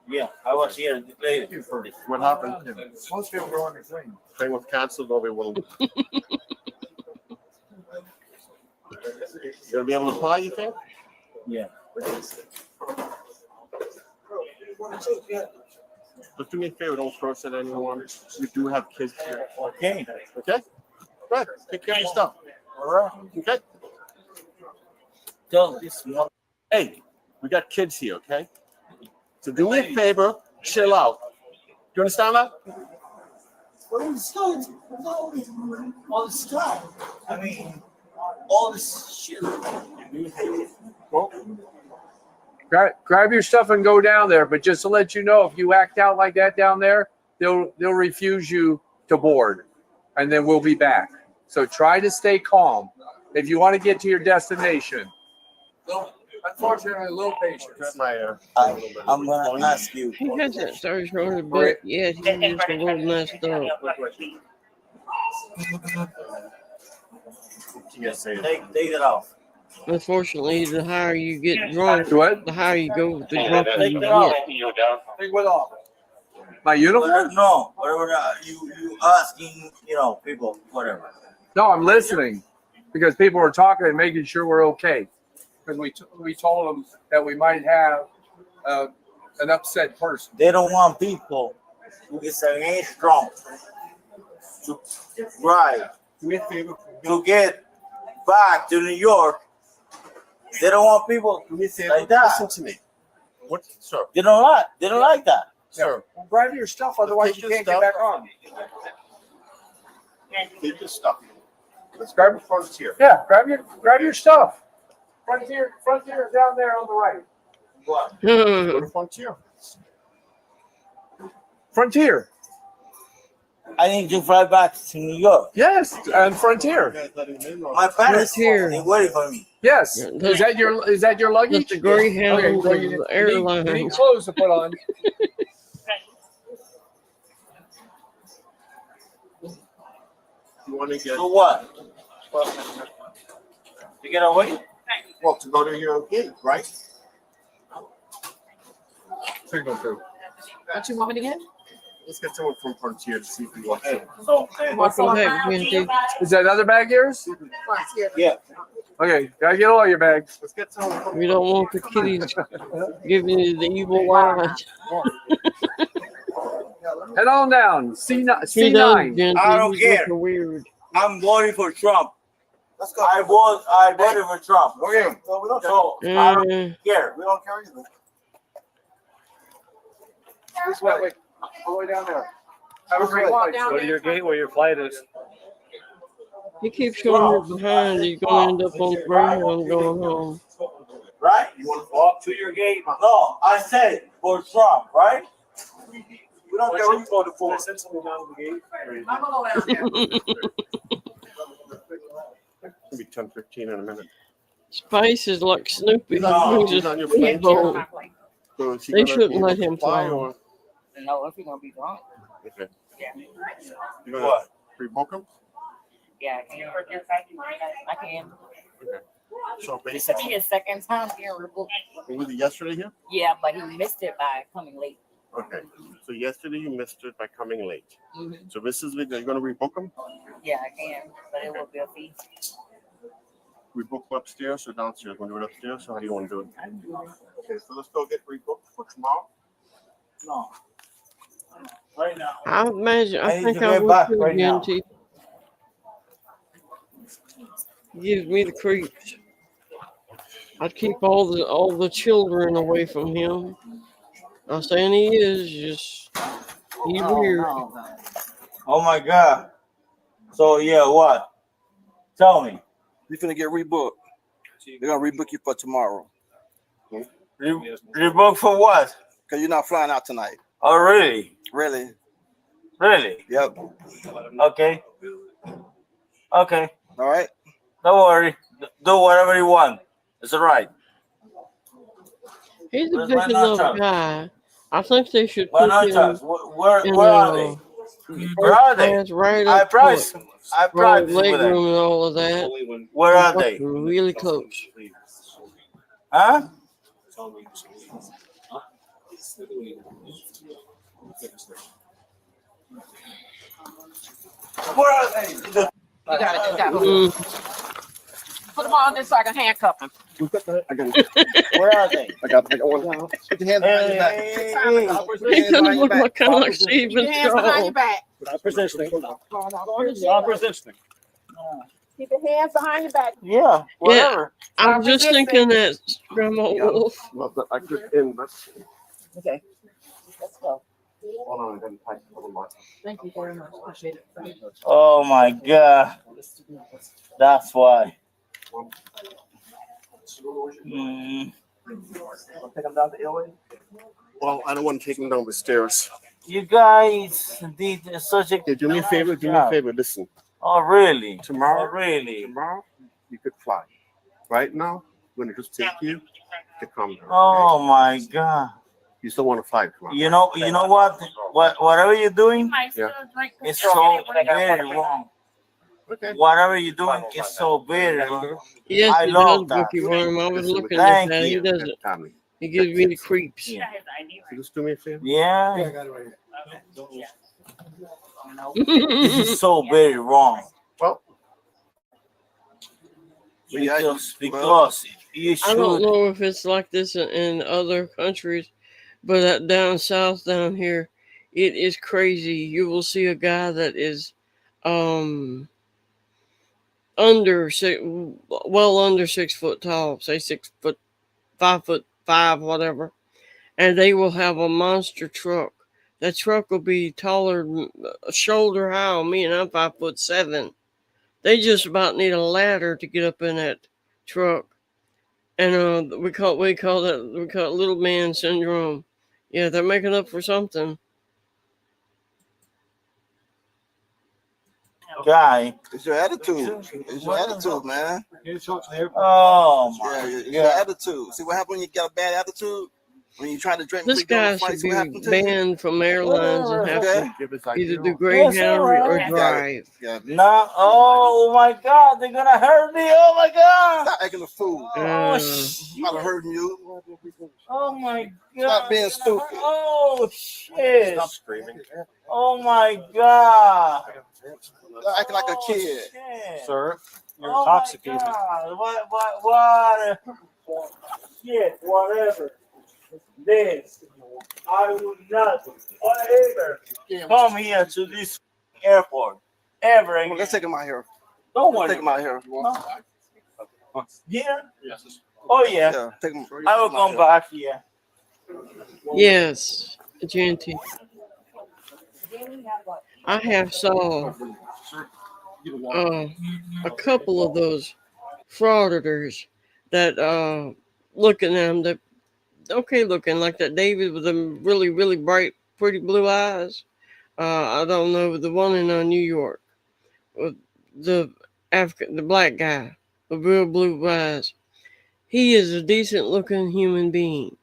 Yeah, I was here later. What happened? Supposed to be on the plane. Plane was canceled, or we will. You gonna be able to fly, you think? Yeah. Just do me a favor, don't curse at anyone. We do have kids here. Okay. Okay? Good. Take care of your stuff. All right. Okay? Tell this one. Hey, we got kids here, okay? So do me a favor, chill out. Do you understand that? What is this? All this stuff. I mean, all this shit. Well, grab your stuff and go down there. But just to let you know, if you act out like that down there, they'll refuse you to board, and then we'll be back. So try to stay calm if you want to get to your destination. Unfortunately, a little patience. I'm going to ask you. He hasn't started showing the book yet. He's just a little messed up. Take it off. Unfortunately, the higher you get drunk, What? the higher you go, the drunker you get. Take what off? My uniform? No, whatever you asking, people, whatever. No, I'm listening because people are talking and making sure we're okay. Because we told them that we might have an upset person. They don't want people who is against Trump to to get back to New York. They don't want people like that. Listen to me. What, sir? They don't like that. Sir, well, grab your stuff, otherwise you can't get back on. Take your stuff. Let's grab the Frontier. Yeah, grab your stuff. Frontier down there on the right. What? Go to Frontier. Frontier. I need to fly back to New York. Yes, and Frontier. My parents here. they waiting for me. Yes. Yeah, Is that your luggage? That's the Greyhound Okay, of so you the need airlines. clothes to put on. You want to get So what? You get away? well to go to your gate, right? Signal through. What you want me to get? Let's get someone from Frontier to see if we want to. Welcome back, BNT. Is that another bag yours? Yeah. Okay, gotta get all your bags. Let's get someone from We don't want the kitties giving you the evil eyes. Head on down. C9. He does, BNT. I don't He's care. looking weird. I'm voting for Trump. Let's go. I voted for Trump. Okay. No, we don't So I don't care. We don't care anything. This way. Wait. All the way down there. Have a great Walk flight. down Go to there. your gate where your flight is. He keeps showing you behind. You're going to end up on the Greyhound going home. Right? You want to walk to your gate? No, I said for Trump, right? We don't care who you voted for. Send someone down to the gate. I'm gonna go down there. It'll be 10:15 in a minute. Spice is like Snoopy. No, He's he's just on your big plane. bowl. So is he They gonna shouldn't be able let to him fly fly. or No, if you're gonna be drunk. okay. Yeah. You're gonna What? pre-book him? Yeah, I can. I can. Okay. So This will be basically, his second time being rebooked. was it yesterday here? Yeah, but he missed it by coming late. Okay. So yesterday you missed it by coming late. Mhm. So this is you're gonna rebook him? Yeah, I can, but it will be a fee. Rebook upstairs or downstairs? Want to do it upstairs? So how do you want to do it? I can do it. Okay, so let's go get rebooked for tomorrow. No. Right now. I imagine. I I need think to I get would back too, right now. BNT. Gives me the creeps. I'd keep all the children away from him. I'm saying he is just he's weird. Oh my God. So yeah, what? Tell me. You're gonna get rebooked. They're gonna rebook you for tomorrow. Rebook for what? Cause you're not flying out tonight. Oh really? Really? Really? Yep. Okay. Okay. All right. Don't worry. Do whatever you want. It's all right. He's a Where's big my enough nunchucks? guy. I think they should Why put not? him Where in are they? Where are they? class right I up practice. front. I Right, practice leg with them. room and all of that. Where are they? Really close. Huh? Where are they? You got it. You got it. Put him on this so I can handcuff him. Where are they? I got one. Put your hands behind your back. He kind of look like kind of like Steven Keep your hands behind your Shaw. back. Without positioning. Without positioning. Keep your hands behind your back. Yeah. Yeah, Whatever. I'm just thinking that Grandma Wolf. Well, I could in. Okay. Let's go. Hold on, I didn't type a little more. Thank you very much. Appreciate it. Oh my God. That's why. Take them down to LA. Well, I don't want to take him down the stairs. You guys did such a. Okay, do me a favor. Do me a favor. Listen. Oh really? Tomorrow. Oh really? Tomorrow, you could fly. Right now, I'm gonna just take you to come down. Oh my God. You still want to fly tomorrow? You know what? Whatever you're doing, Yeah. it's so very wrong. Whatever you're doing is so better. Yes, I he love does, that. Bookie Worm. I was looking at Thank that. He you. doesn't. He gives me the creeps. Yeah. Just do me a favor. Yeah. Yeah, I got it right here. This is so very wrong. Well, because you I don't should. know if it's like this in other countries, but down south, down here, it is crazy. You will see a guy that is under under 6 foot tall, say 6 foot, 5'5", whatever, and they will have a monster truck. That truck will be taller, shoulder high on me, and I'm 5'7". They just about need a ladder to get up in that truck. And we call it little man syndrome. Yeah, they're making up for something. Guy. It's your attitude. It's your attitude, man. Oh my yeah, it's your attitude. See what happens when you got a bad attitude? When you're trying to drink This guy should be banned from airlines and have to either do Greyhound or drive. No, oh my God, they're gonna hurt me. Oh my God. Stop acting a fool. Oh, I'm not hurting you. Oh my God. Stop being stupid. Oh shit. Stop screaming. Oh my God. Stop acting like a kid. Shit. Sir, you're Oh intoxicated. my God. What? Shit, whatever. This, I would not ever come here to this airport ever again. Let's take him out here. Don't Let's worry. take him out here. Here? Oh yeah. Take him. I will come back here. Yes, Janty. I have saw a couple of those frauditors that looking at them, that okay looking, like that David with them really, really bright, pretty blue eyes. I don't know, the one in New York, the black guy with real blue eyes. He is a decent looking human being.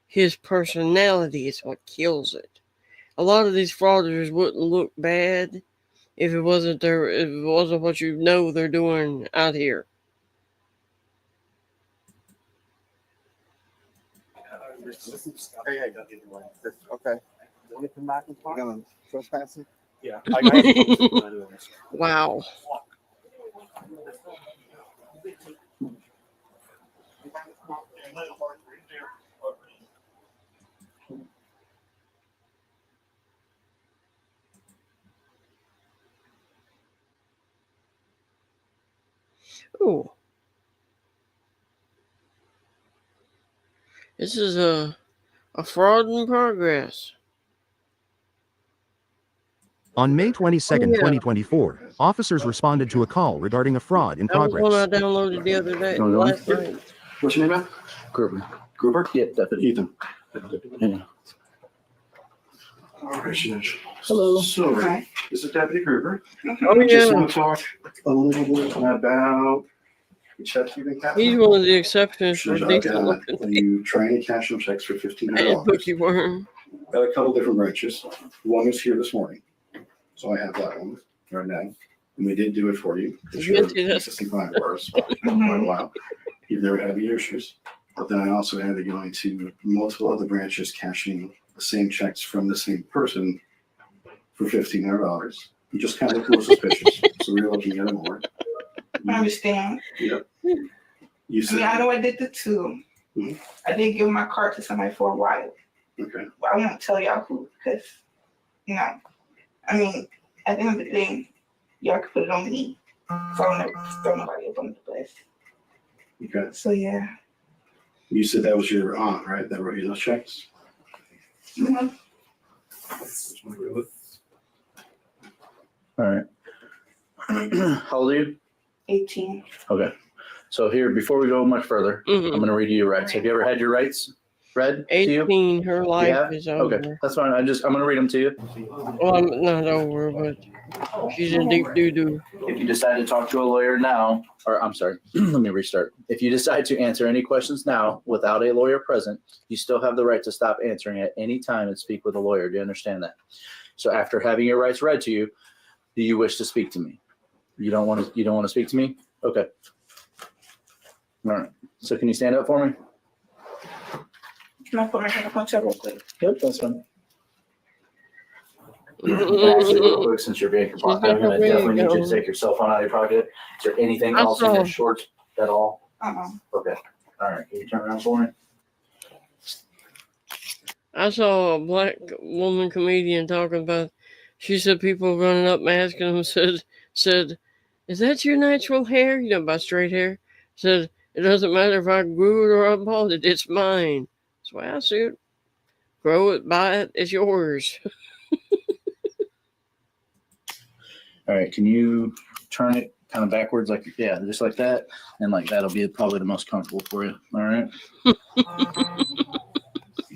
His personality is what kills it. A lot of these frauditors wouldn't look bad if it wasn't what you know they're doing out here. Okay. We're gonna trespass it? Yeah. Wow. Ooh. This is a fraud in progress. On May 22nd, Yeah. 2024, officers responded to a call regarding a fraud in That was one I progress. downloaded the other day, Going on? last night. What's your name, man? Gruber. Gruber? Yeah, definitely. Ethan. Yeah. All right, Shanish. Hello. So, this is Deputy Gruber. Oh, yeah. Just want to talk a little bit about the checks you've been cashing. He's one of the exceptions for Shanish, decent I've looking. got you trying to cash some checks for And $1,500. Bookie Worm. Got a couple different branches. One was here this morning, so I have that one right now. And we did do it for you. It's your existing client of ours for quite a while. You've never had any issues. But then I also had to go into multiple other branches cashing the same checks from the same person for $1,500. You just kind of looked a little suspicious, so we were looking at it more. I understand. Yep. You I mean, I know I did the two. Mhm. I did give my card to somebody for a while. Okay. But I won't tell y'all who because, you know, I mean, at the end of the day, y'all can put it on me. So I'll never throw nobody up on the bus. Okay. So yeah. You said that was your aunt, right? That wrote you those checks? Mm-hmm. All right. How old are you? 18. Okay. So here, before we go much further, I'm going to read you your rights. Have you ever had your rights read to you? 18, her life You have? is over. Okay, that's fine. I'm going to read them to you. Well, I'm not over, but she's in deep doo-doo. If you decide to talk to a lawyer now, or I'm sorry, let me restart. If you decide to answer any questions now without a lawyer present, you still have the right to stop answering at any time and speak with a lawyer. Do you understand that? So after having your rights read to you, do you wish to speak to me? You don't want to speak to me? Okay. All right. So can you stand up for me? Can I put my hand up on real quick? Yep, that's fine. Actually, real quick, since you're being compliant, I'm going to definitely need you to take your cell phone out of your pocket. Is there anything else in your shorts at all? Okay. All right. Can you turn around for me? I saw a black woman comedian talking about. She said people running up and asking them said, "Is that your natural hair?" You know, by straight hair. Said it doesn't matter if I grew it or I bought it. It's mine. That's the way I see it. Grow it, buy it. It's yours. All right. Can you turn it kind of backwards, like just like that, and like that'll be probably the most comfortable for you. All right.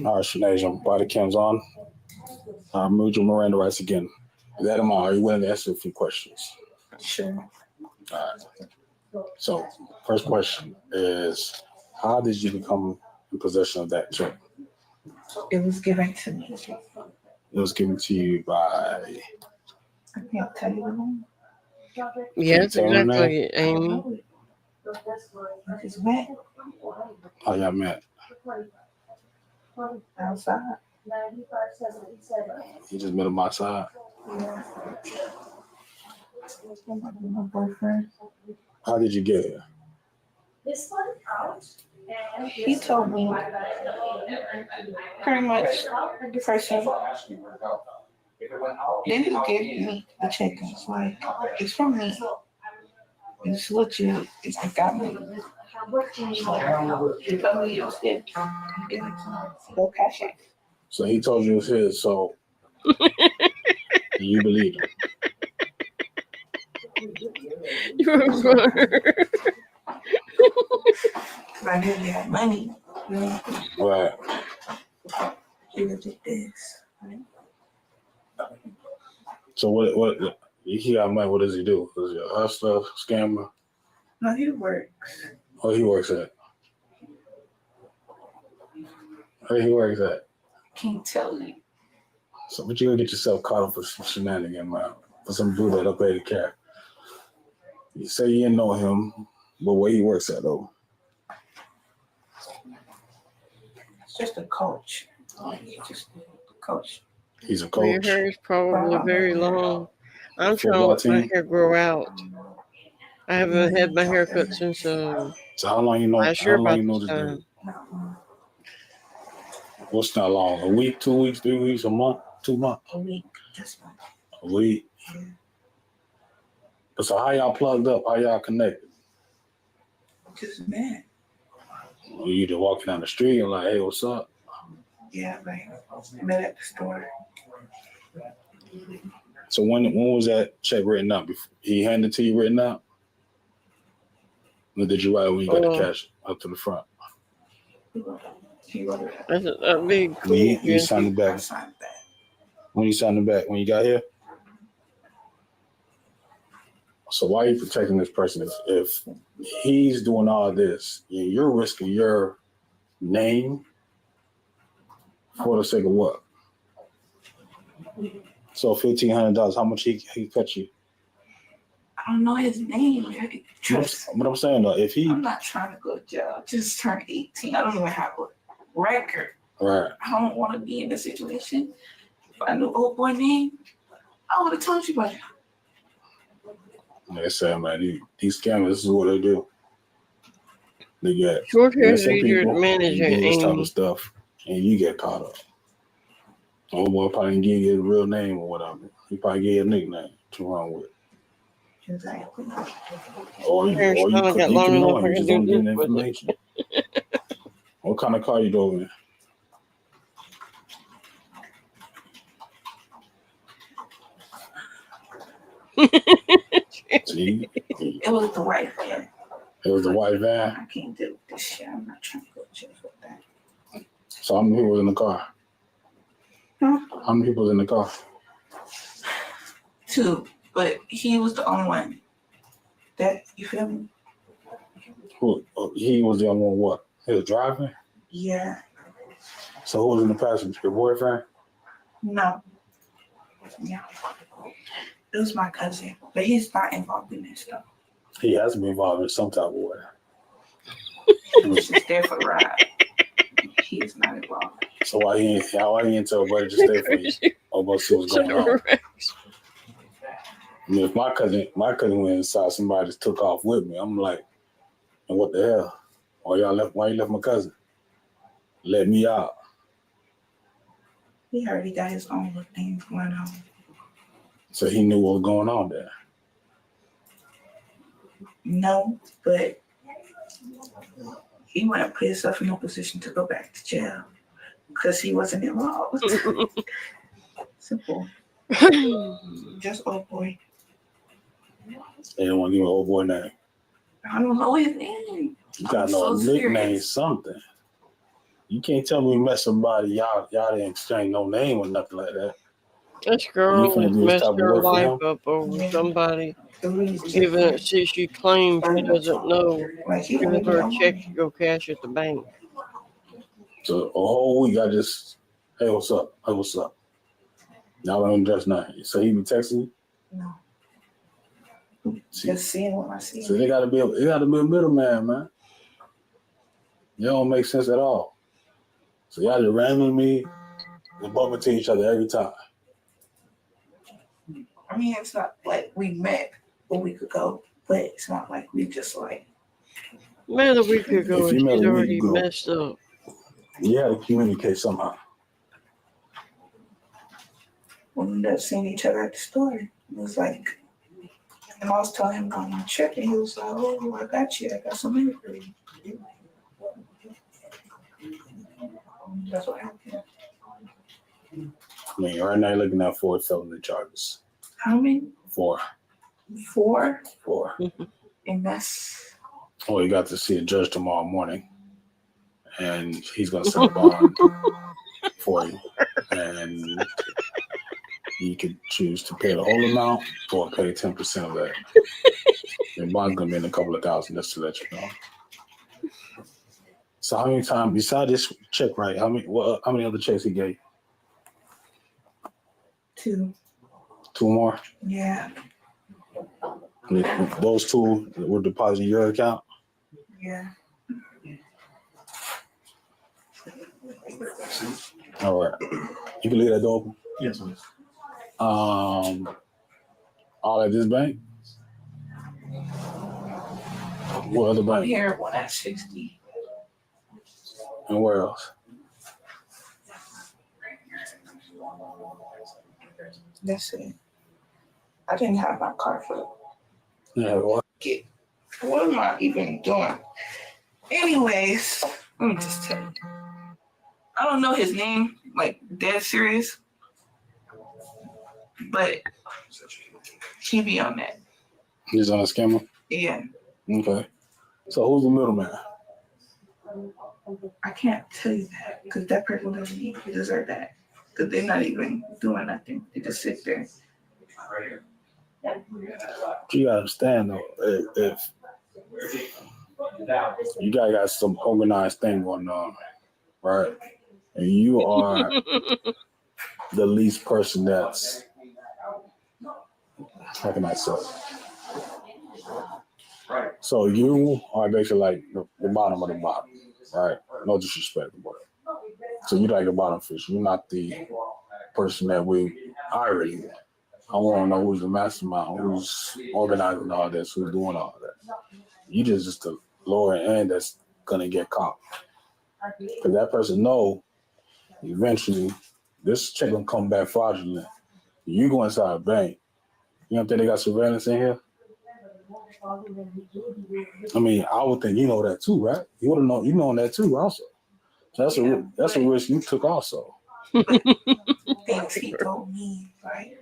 All right, Sinead, body cam's on. Move your Miranda rights again. With that in mind, are you willing to answer a few questions? Sure. All right. So, first question is, how did you become in possession of that check? It was given to me. It was given to you by... I can't tell you the name. Yes, exactly, Amy. I just met. How y'all met? Outside. You just met him outside? Yeah. My boyfriend. How did you get here? He told me pretty much the first thing. Then he gave me the check and was like, it's from me. It's legit. It's got me. He told me it was good. Give it to me. Go cash it. So he told you it was his, so you believed him. I didn't have money. Right. He looked at this. So what he got money, what does he do? Is he a hustler, scammer? No, he works. Oh, he works at? Where he works at? Can't tell you. So but you gonna get yourself caught up for some shenanigans, man. For some dude that up at the cat. You say you didn't know him, but where he works at though? It's just a coach. He's just a coach. He's a Your coach. hair is probably very long. I'm trying to let my hair grow out. I haven't had my hair cut since So how long you know? last year How long about you know this this time. dude? What's not long? A week, 2 weeks, 3 weeks, a month, 2 months? A week. Just one. A week. So how y'all plugged up? How y'all connected? Just met. You just walking down the street and like, hey, what's up? Yeah, like met at the store. So when was that check written up? He handed it to you written out? Or did you write it when you got the cash up to the front? That'd be cool. You signed it back. When you signed it back? When you got here? So why are you protecting this person? If he's doing all this, you're risking your name for the sake of what? So $1,500, how much he cut you? I don't know his name. But I'm saying though, if he, I'm not trying to go to jail. I just turned 18. I don't even have a record. Right. I don't want to be in this situation. If I knew old boy name, I would have told you about it. They say, man, these scammers, this is what they do. They get short hair is innocent easier to people, manage. you do this type of stuff, and you get caught up. Old boy probably didn't give you his real name or whatever. He probably gave you a nickname. What's wrong with it? Exactly. Or you can know him. You just don't give him information. What kind of car you drove in? See? It was the white van. It was the white van? I can't deal with this shit. I'm not trying to go to jail for that. So how many people was in the car? Huh? How many people was in the car? 2, but he was the only one. That, you feel me? Who? He was the only one what? He was driving? Yeah. So who was in the passenger? Your boyfriend? No. Yeah. It was my cousin, but he's not involved in this stuff. He has to be involved in some type of way. He was just there for the ride. He's not involved. So why he ain't tell buddy to stay for you? Or go see what's going on. I mean, if my cousin went inside, somebody just took off with me. I'm like, and what the hell? Why you left my cousin? Let me out. He already got his own little things going on. So he knew what was going on there. No, but he wouldn't put himself in no position to go back to jail because he wasn't involved. Simple. Just old boy. They don't want to give an old boy name. I don't know his name. You gotta know a nickname, something. You can't tell me you met somebody, y'all didn't exchange no name or nothing like that. This girl has messed her life up over somebody. Even she claims she doesn't know. Giving her a check to go cash at the bank. So a whole week I just, hey, what's up? Hey, what's up? Y'all don't dress nice. So he be texting you? No. Just seeing what I see. So they gotta be a middleman, man. It don't make sense at all. So y'all just randomly meet and bump into each other every time. I mean, it's not like we met a week ago, but it's not like we just like. Met a week ago and she's already messed up. You had to communicate somehow. When we ended up seeing each other at the store, it was like, and I was telling him about my trip, and he was like, "Oh, I got you. I got some money for you." That's what happened. I mean, right now you're looking at 4 felony charges. How many? 4. 4? 4. And that's. Oh, you got to see a judge tomorrow morning, and he's gonna set a bond for you, and you could choose to pay the whole amount or pay 10% of that. Your bond's gonna be in a couple of thousand, just to let you know. So how many times besides this check, right? How many other checks he gave? 2. 2 more? Yeah. And those 2 were deposited in your account? Yeah. All right. You can leave that door open? Yes, miss. All at this bank? What other bank? Here, one at 60. And where else? That's it. I didn't have my card for it. Yeah, what? What am I even doing? Anyways, let me just tell you. I don't know his name, like dead serious, but he be on that. He's on a scammer? Yeah. Okay. So who's the middleman? I can't tell you that because that person doesn't even deserve that because they're not even doing nothing. They just sit there. You gotta understand though, if you guys got some organized thing going on, right? And you are the least person that's, how can I say? Right. So you are basically like the bottom of the bottom, right? No disrespect, but so you like the bottom fish. You're not the person that I really want. I want to know who's the mastermind, who's organizing all this, who's doing all that. You just the lower end that's gonna get caught. Because that person know eventually this check gonna come back fraudulent. You go inside a bank. You don't think they got surveillance in here? I mean, I would think you know that too, right? You would have known, you know that too, also. So that's a risk you took also. Things he told me, like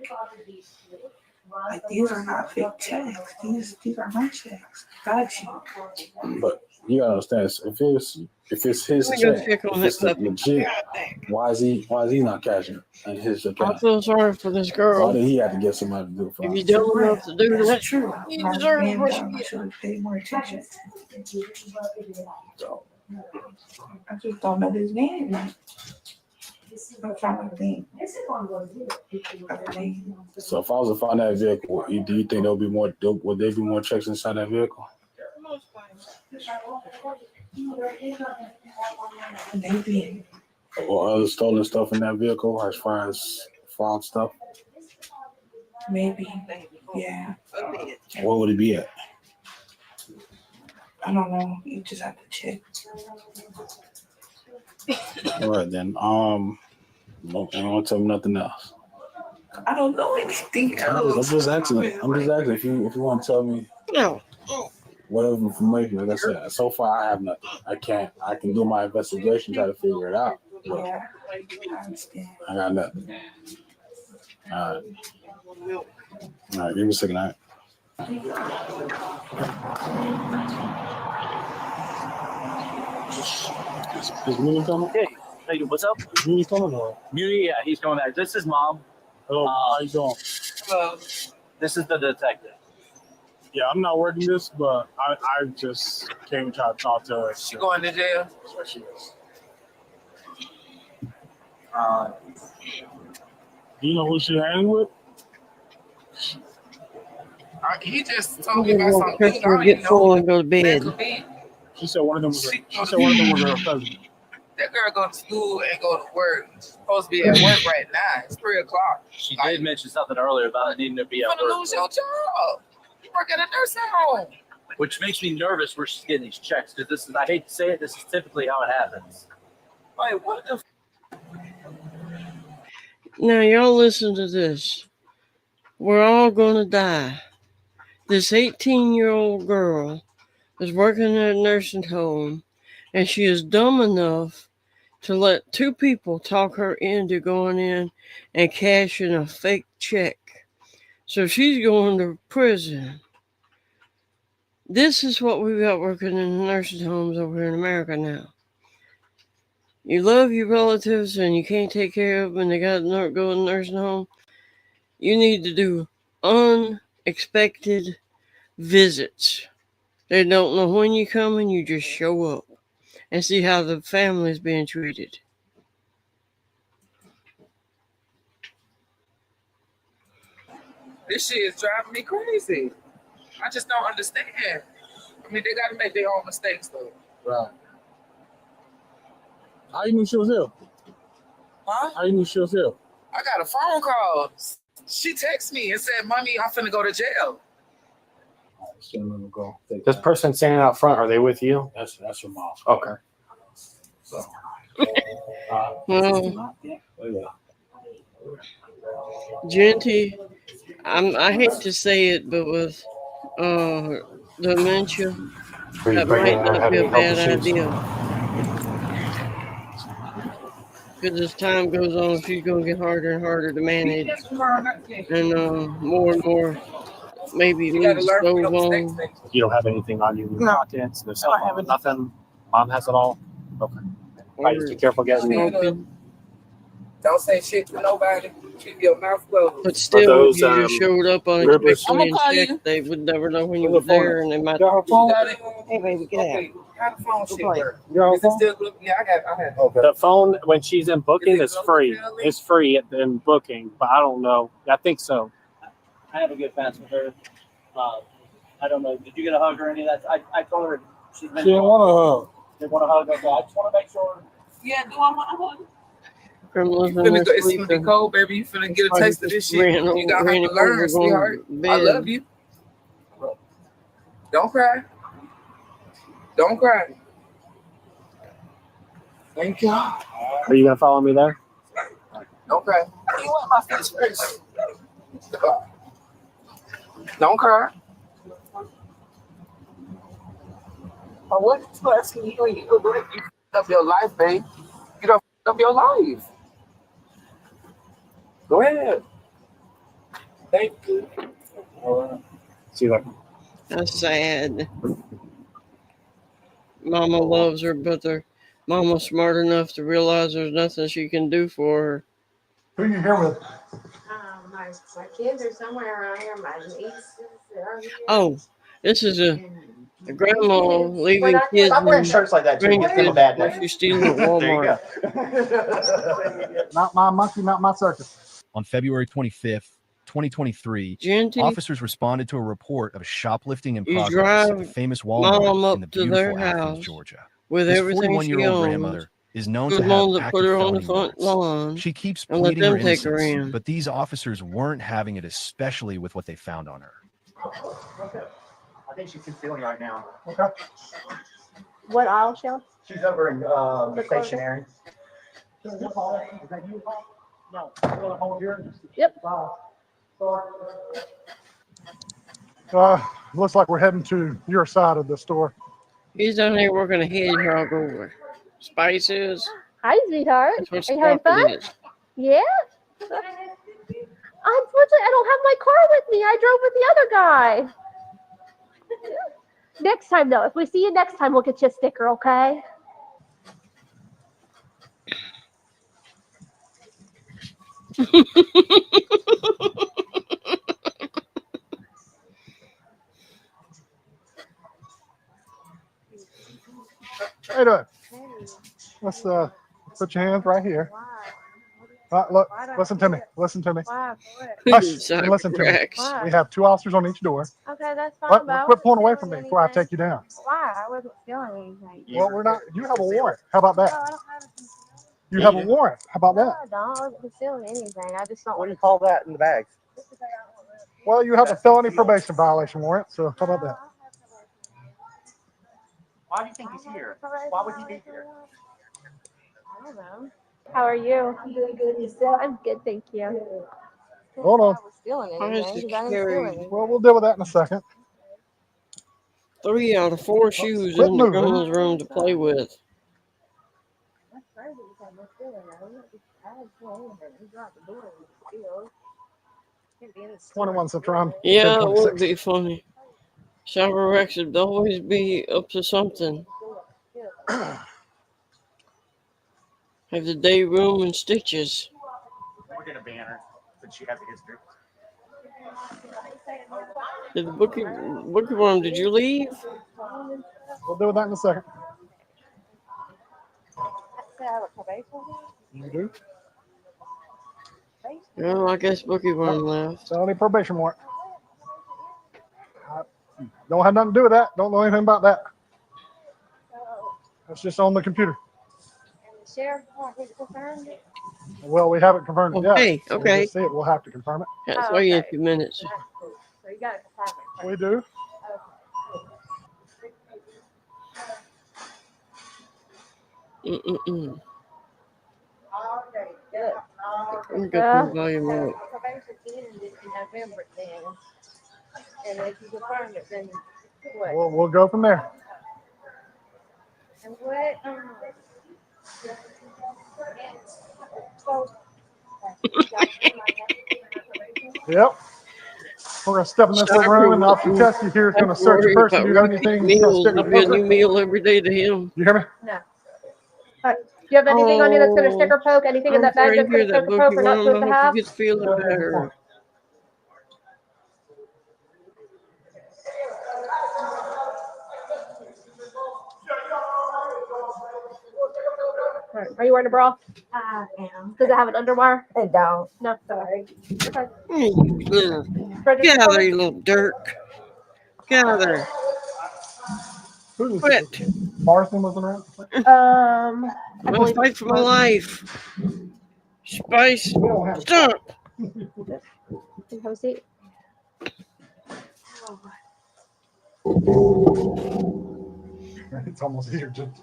these are not fake checks. These are my checks. Got you. But you gotta understand, if it's his check, if it's legit, why is he not cashing in his account? I feel sorry for this girl. Why did he have to get somebody to do it for him? If you don't know what to do, That's true. You deserve what you I should have paid more attention. I just don't know his name. I'm trying to think. So if I was to find that vehicle, do you think there'll be more? Would there be more checks inside that vehicle? Maybe. Or other stolen stuff in that vehicle, as far as fraud stuff? Maybe. Yeah. What would it be at? I don't know. You just have to check. All right then. No, I don't want to tell me nothing else. I don't know anything else. I'm just asking if you want to tell me. No. Whatever information. Like I said, so far I have nothing. I can do my investigation, try to figure it out. Yeah. I understand. I got nothing. All right. Give me a second. All right. Is Mooney coming? Hey, what's up? Mooney coming or? Muni, yeah, he's coming back. This is Mom. Hello, how you doing? Hello. This is the detective. Yeah, I'm not working this, but I just came to try to talk to her. She going to jail? That's where she is. Do you know who she hanging with? He just told me about something. I don't Get even full know. and go to bed. She said one of them was her cousin. That girl go to school and go to work. She's supposed to be at work right now. It's 3:00. She did mention something earlier about needing to be You're at gonna work, lose your job. You work at a nursing home. which makes me nervous where she's getting these checks, because this is, I hate to say it, this is typically how it happens. Like, what the Now, y'all listen to this. We're all going to die. This 18-year-old girl is working at a nursing home, and she is dumb enough to let two people talk her into going in and cashing a fake check. So she's going to prison. This is what we've got working in the nursing homes over here in America now. You love your relatives and you can't take care of them and they got to go in the nursing home. You need to do unexpected visits. They don't know when you're coming, you just show up and see how the family's being treated. This shit is driving me crazy. I just don't understand. I mean, they got to make their own mistakes, though. Right. How you knew she was here? Huh? How you knew she was here? I got a phone call. She texted me and said, "Mommy, I'm finna go to jail." This person standing out front, are they with you? That's your mom. Okay. So. Well, Genty, I hate to say it, but with dementia, that might not be a bad idea. Because as time goes on, she's going to get harder and harder to manage. And more and more, maybe leave the stove on. You don't have anything on you? No. Pockets, no cell phone, nothing? Mom has it all? Okay. Right, just be careful getting Smoking. Don't say shit to nobody. Keep your mouth closed. But still, those, if you just showed up unexpectedly and checked, they would never know when you were there, and they might. You got it? Hey, baby, get Okay. How the phone shit work? Your Is it still good? Yeah, I have. Okay. The phone, when she's in booking, is free. It's free in booking, but I don't know. I think so. I have a good pass with her. I don't know. Did you get a hug or any of that? I told her she's been. She didn't want a hug. Didn't want a hug. Okay. I just want to make sure. Yeah, do I want to hug? Criminals You finna go, it's gonna be cold, baby. You finna get a taste of this shit. You gotta have to learn, sweetheart. I love you. Don't cry. Don't cry. Thank you. Are you going to follow me there? Don't cry. You want my face first. Don't cry. Oh, what is asking you? You f***ed up your life, babe. You done f***ed up your life. Go ahead. Thank you. See you later. That's sad. Mama loves her, but Mama's smart enough to realize there's nothing she can do for her. Who are you here with? My kids are somewhere around here. My nieces are here. Oh, this is a The grandma leaving kids Stop wearing in shirts like that, too. Give him a grandkids bad when name. she's stealing at Walmart. Not my monkey, not my circus. On February 25th, 2023, Genty, officers responded to a report of a shoplifting in you progress at the drive famous mom Walmart in up the to their beautiful Athens, house Georgia. with This everything she 41-year-old owns. grandmother is known Good to have mom to put active her on the felony front warrants. lawn She keeps and let pleading her them take her innocence, in. but these officers weren't having it, especially with what they found on her. I think she's concealing right now. Okay. What aisle, Shell? She's over in stationery. No. Hold here. Yep. Looks like we're heading to your side of the store. He's down there working a hedgehog over. Spices. Hi, sweetheart. That's what Are you having stuff fun? it is. Yeah. Unfortunately, I don't have my car with me. I drove with the other guy. Next time, though, if we see you next time, we'll get you a sticker, okay? Hey there. Let's put your hands right here. Look, listen to me. Listen to me. Hush, and listen to me. We have 2 officers on each door. Okay, that's fine. Quit pulling away from me before I take you down. Why? I wasn't stealing anything. Well, we're not. You have a warrant. How about that? You have a warrant. How about that? No, I wasn't stealing anything. I just don't. What do you call that in the bags? Well, you have a felony probation violation warrant. So how about that? Why do you think he's here? Why would he be here? I don't know. How are you? I'm doing good. Yourself? I'm good, thank you. Hold on. I was stealing anything because I didn't steal anything. Well, we'll deal with that in a second. 3 out of 4 shoes quit in the moving. grandma's room to play with. That's crazy because I'm not stealing. I didn't steal anything. He dropped the door and steal. Can't be in the store. 21 Citron. Yeah, it would be funny. Shower Rex would always be up to something. Have the day room and stitches. We're gonna ban her since she has a history. Did the bookie worm, did you leave? We'll deal with that in a second. You do? Well, I guess bookie worm left. Felony probation warrant. Don't have nothing to do with that. Don't know anything about that. That's just on the computer. And the sheriff confirmed it. Well, we haven't confirmed it yet. Okay, So okay. We'll just see it. We'll have to confirm it. That's why you in a few minutes. So you got to confirm it. We do. Mm-mm-mm. Okay, good. Let me go to the volume up. Probation ended in November then. And if you confirm it, then what? We'll go from there. And what? Yep. We're going to step in this little room, and Officer Chesky here is going to search your person. Do you have anything? Meals, it'll be a new meal every day to him. You hear me? No. Do you have anything on you that's going to stick or poke? Anything in that bag that's going to stick or poke or not supposed to have? He's feeling better. Are you wearing a bra? I am. Does it have an underwire? It don't. No, sorry. Okay. Hey, you little, get out of there, you little dirt. Get out of there. Quit. Marston wasn't around? I I'm going to fight for my life. Spice, stop. Have a seat. It's almost here. Just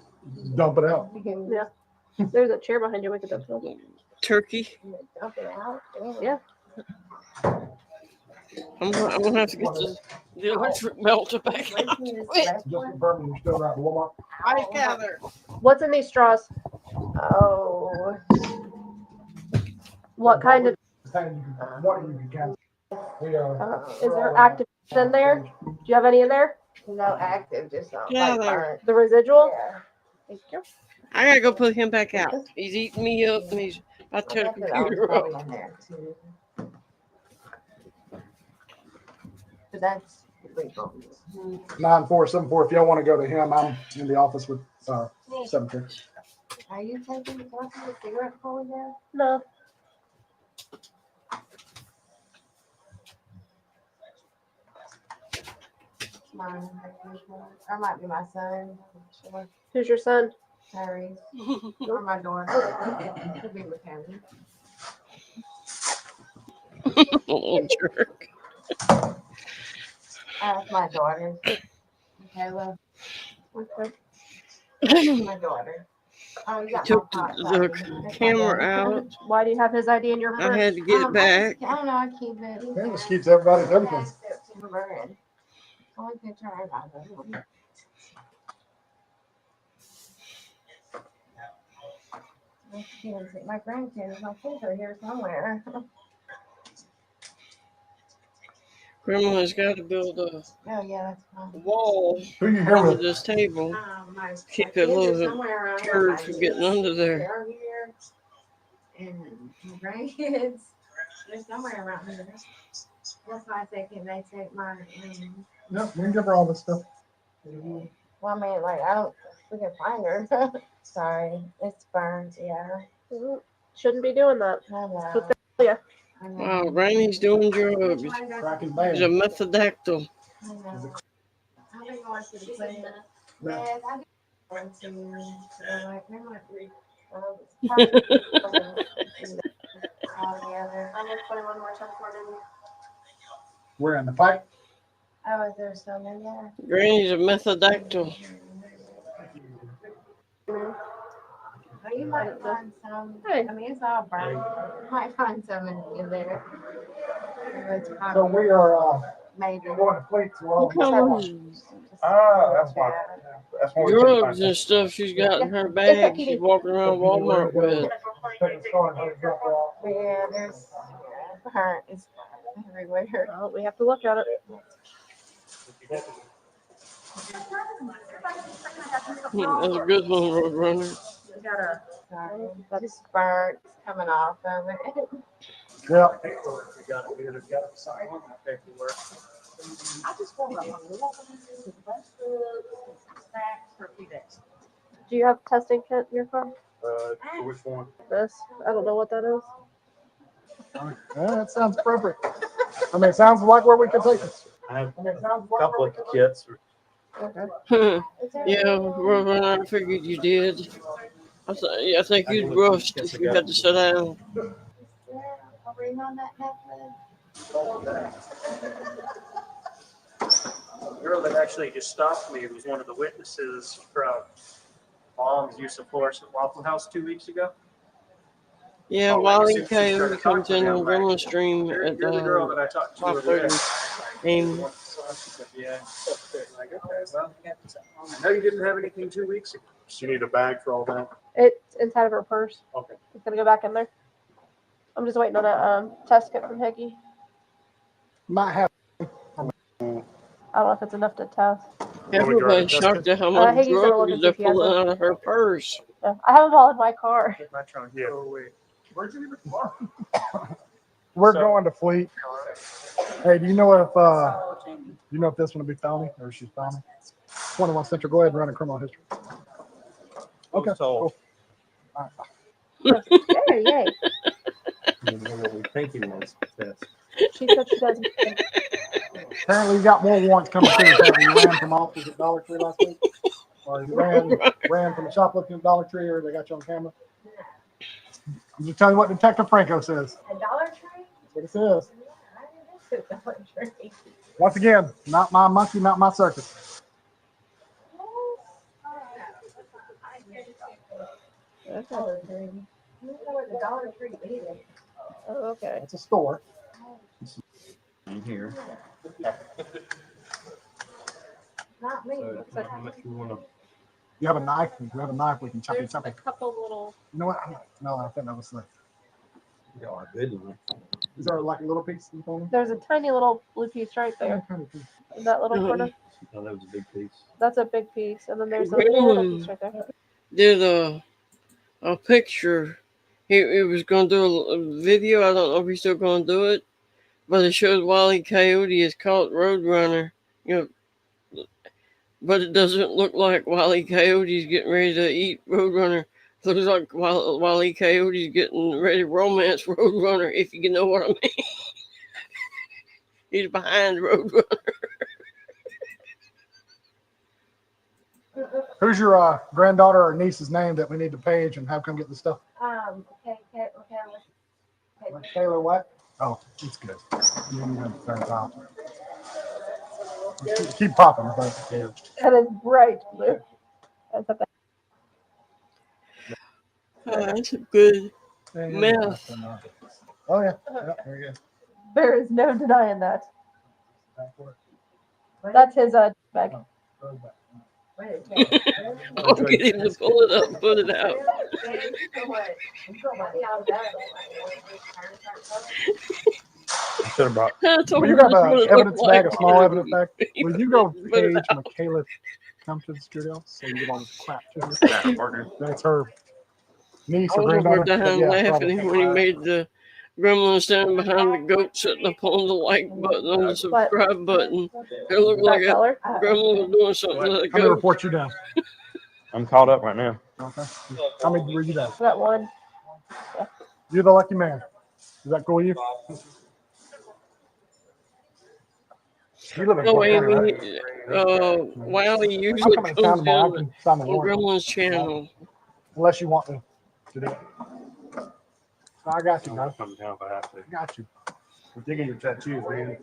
dump it out. Yeah. There's a chair behind you. We could dump it. Turkey. Dump it out. Yeah. I'm gonna have to get the electric melter back out. Quit. Just confirming you're still around Walmart. I gather. What's in these straws? Oh. What kind of? What you can cancel. We are. Is there active in there? Do you have any in there? No active, just Yeah, like burnt. The residual? Yeah. Thank you. I gotta go put him back out. He's eating me up and he's about to turn the computer up. In there too. But that's 9474. If y'all want to go to him, I'm in the office with secretary. Are you taking a cigarette before we go? No. Mine. Or it might be my son. Sure. Who's your son? Harry. Or my daughter. Could be with him. Little jerk. That's my daughter. Okay, love. Okay. My daughter. Oh, you got Took my the camera out. Why do you have his ID in your purse? I had to get it back. I don't know. I keep it. Yeah, this keeps everybody's everything. Only picture I got of him. My grandkids, my kids are here somewhere. Grandma's got to build a Oh yeah, that's fine. wall Who you here under with? this table. My Keep kids a are little somewhere around here. turd My from getting under there. They're here. And my grandkids, they're somewhere around here. That's why I say, can they take my Yep, we can give her all this stuff. well, I mean, like, I don't, we can find her. Sorry, it's burned, yeah. Shouldn't be doing that. I know. That's what they tell you. Wow, Granny's doing drugs. Cracking He's bad. a methadactyl. I know. I've been going to the clinic. Yes, I do. Going to, like, they're like, all together. I'm gonna play one more time for him. We're in the fight. Oh, is there some in there? Granny's a methadactyl. Oh, you might find some. I mean, it's all burnt. You might find some in there. It's So probably we are maybe. going to fleet. So Look how much that's why drugs and stuff she's got in her bag. She's walking around Walmart with. Yeah, there's burnt. It's everywhere. Well, we have to look at it. That's a good one, Roadrunner. We gotta. Sorry, that's burnt. It's coming off of it. Yeah. I just want for a few days. Do you have testing kit in your car? Which one? This? I don't know what that is. Yeah, that sounds perfect. I mean, it sounds like where we can take it. I have a couple of kits. Okay. Yeah, Roadrunner, I figured you did. I think you'd rushed if you had to sit down. A ring on that necklace? The girl that actually just stopped me was one of the witnesses from Mom's use of force at Waffle House 2 weeks ago. Yeah, Oh, Wally since she Coyote started comes talking in to on me, I'm Grandma like, Stream You're at the girl that I talked to over there. 5:30. And She said, yeah. Like, okay, well, I know you didn't have anything 2 weeks ago. So you need a bag for all that? It's inside of her purse. Okay. It's gonna go back in there. I'm just waiting on a test kit from Hickey. Might have. I don't know if it's enough to test. everybody's shocked at how much Hickey's gonna look drugs and see they're if he has pulling one. out of her purse. Yeah, I have them all in my car. Get my trunk. Yeah. Oh, wait. Where'd you leave it tomorrow? We're going to fleet. Hey, do you know if this one will be felony or she's felony? 21 Central. Go ahead and run a criminal history. Okay. Cool. All right. Yay, yay. We think he wants this. She said she doesn't. Apparently, you got more warrants coming through. You ran from office at Dollar Tree last week, or you ran from the shoplifting at Dollar Tree, or they got you on camera. I'm just telling you what Detective Franco says. A Dollar Tree? That's what it says. Yeah, I Dollar Tree. Once again, not my monkey, not my circus. Okay. Dollar Tree. You know where the Dollar Tree is? Oh, okay. It's a store. In here. Not me. So how much you want to? You have a knife. If you have a knife, we can chop There's it. a couple little. You know what? No, I think that was like. You are good enough. Is there like a little piece you told me? There's a tiny little blue piece right there. In that little corner. Oh, that was a big piece. That's a big piece, and then there's a little piece right there. Did a picture. He was going to do a video. I don't know if he's still going to do it, but it shows Wally Coyote has caught Roadrunner You know, but it doesn't look like Wile E. Coyote's getting ready to eat Roadrunner. It looks like Wile E. Coyote's getting ready to romance Roadrunner, if you know what I mean. He's behind Roadrunner. Who's your granddaughter or niece's name that we need to page and have come get the stuff? Taylor what? Oh, it's good. You don't even have to turn it off. Keep popping. That is bright blue. That's a That's a good mess. Oh yeah. Yeah, there you go. There is no denying that. That's his bag. Don't get him to pull it up and put it out. Should have brought. Will you grab an evidence bag, a small evidence bag? Will you go page Michaela come to the studio so you get all this crap to her? That's her niece or granddaughter. Down laughing when he made the gremlin standing behind the goat sitting up on the like button on the subscribe button. It looked like a gremlin was doing something to the How many goat. reports you down? I'm caught up right now. Okay. How many were you down? That one. Yeah. You're the lucky man. Is that cool with you? You live in No, Fort County, Amy, right? Wiley usually comes in on Gremlin's channel. Unless you want to do it. I got you, man. Come down if I have to. I got you. We're digging your tattoos, man.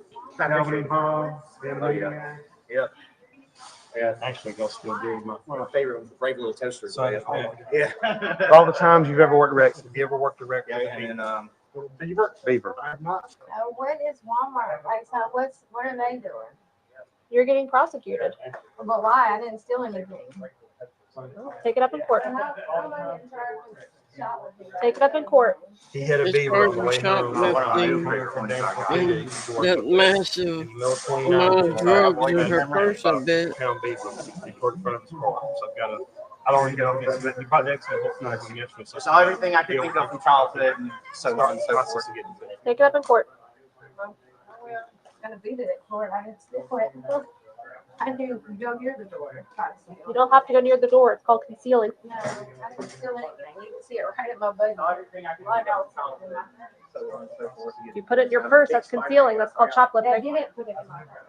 Yep. Yeah, actually, go still do one of my favorite brave little toasters. So, yeah. All the times you've ever worked direct. Have you ever worked direct? Yeah, and Beaver. I have not. What is Walmart? Like, so what are they doing? You're getting prosecuted. But why? I didn't steal anything. Take it up in court. Take it up in court. He had a It's beaver part on of the the way home. shoplifting. That massive amount of drugs in her purse, I bet. He put in front of his car. So I've got to. I don't want to get on this, but the project's nice and yesterday. so everything I could think of from childhood and so on and so forth. Take it up in court. I'm gonna beat it at court. I didn't steal it. I knew you go near the door. You don't have to go near the door. It's called concealing. No, I didn't steal anything. You can see it right in my budget. Like I was talking about. If you put it in your purse, that's concealing. That's called shoplifting. You didn't put it in my purse.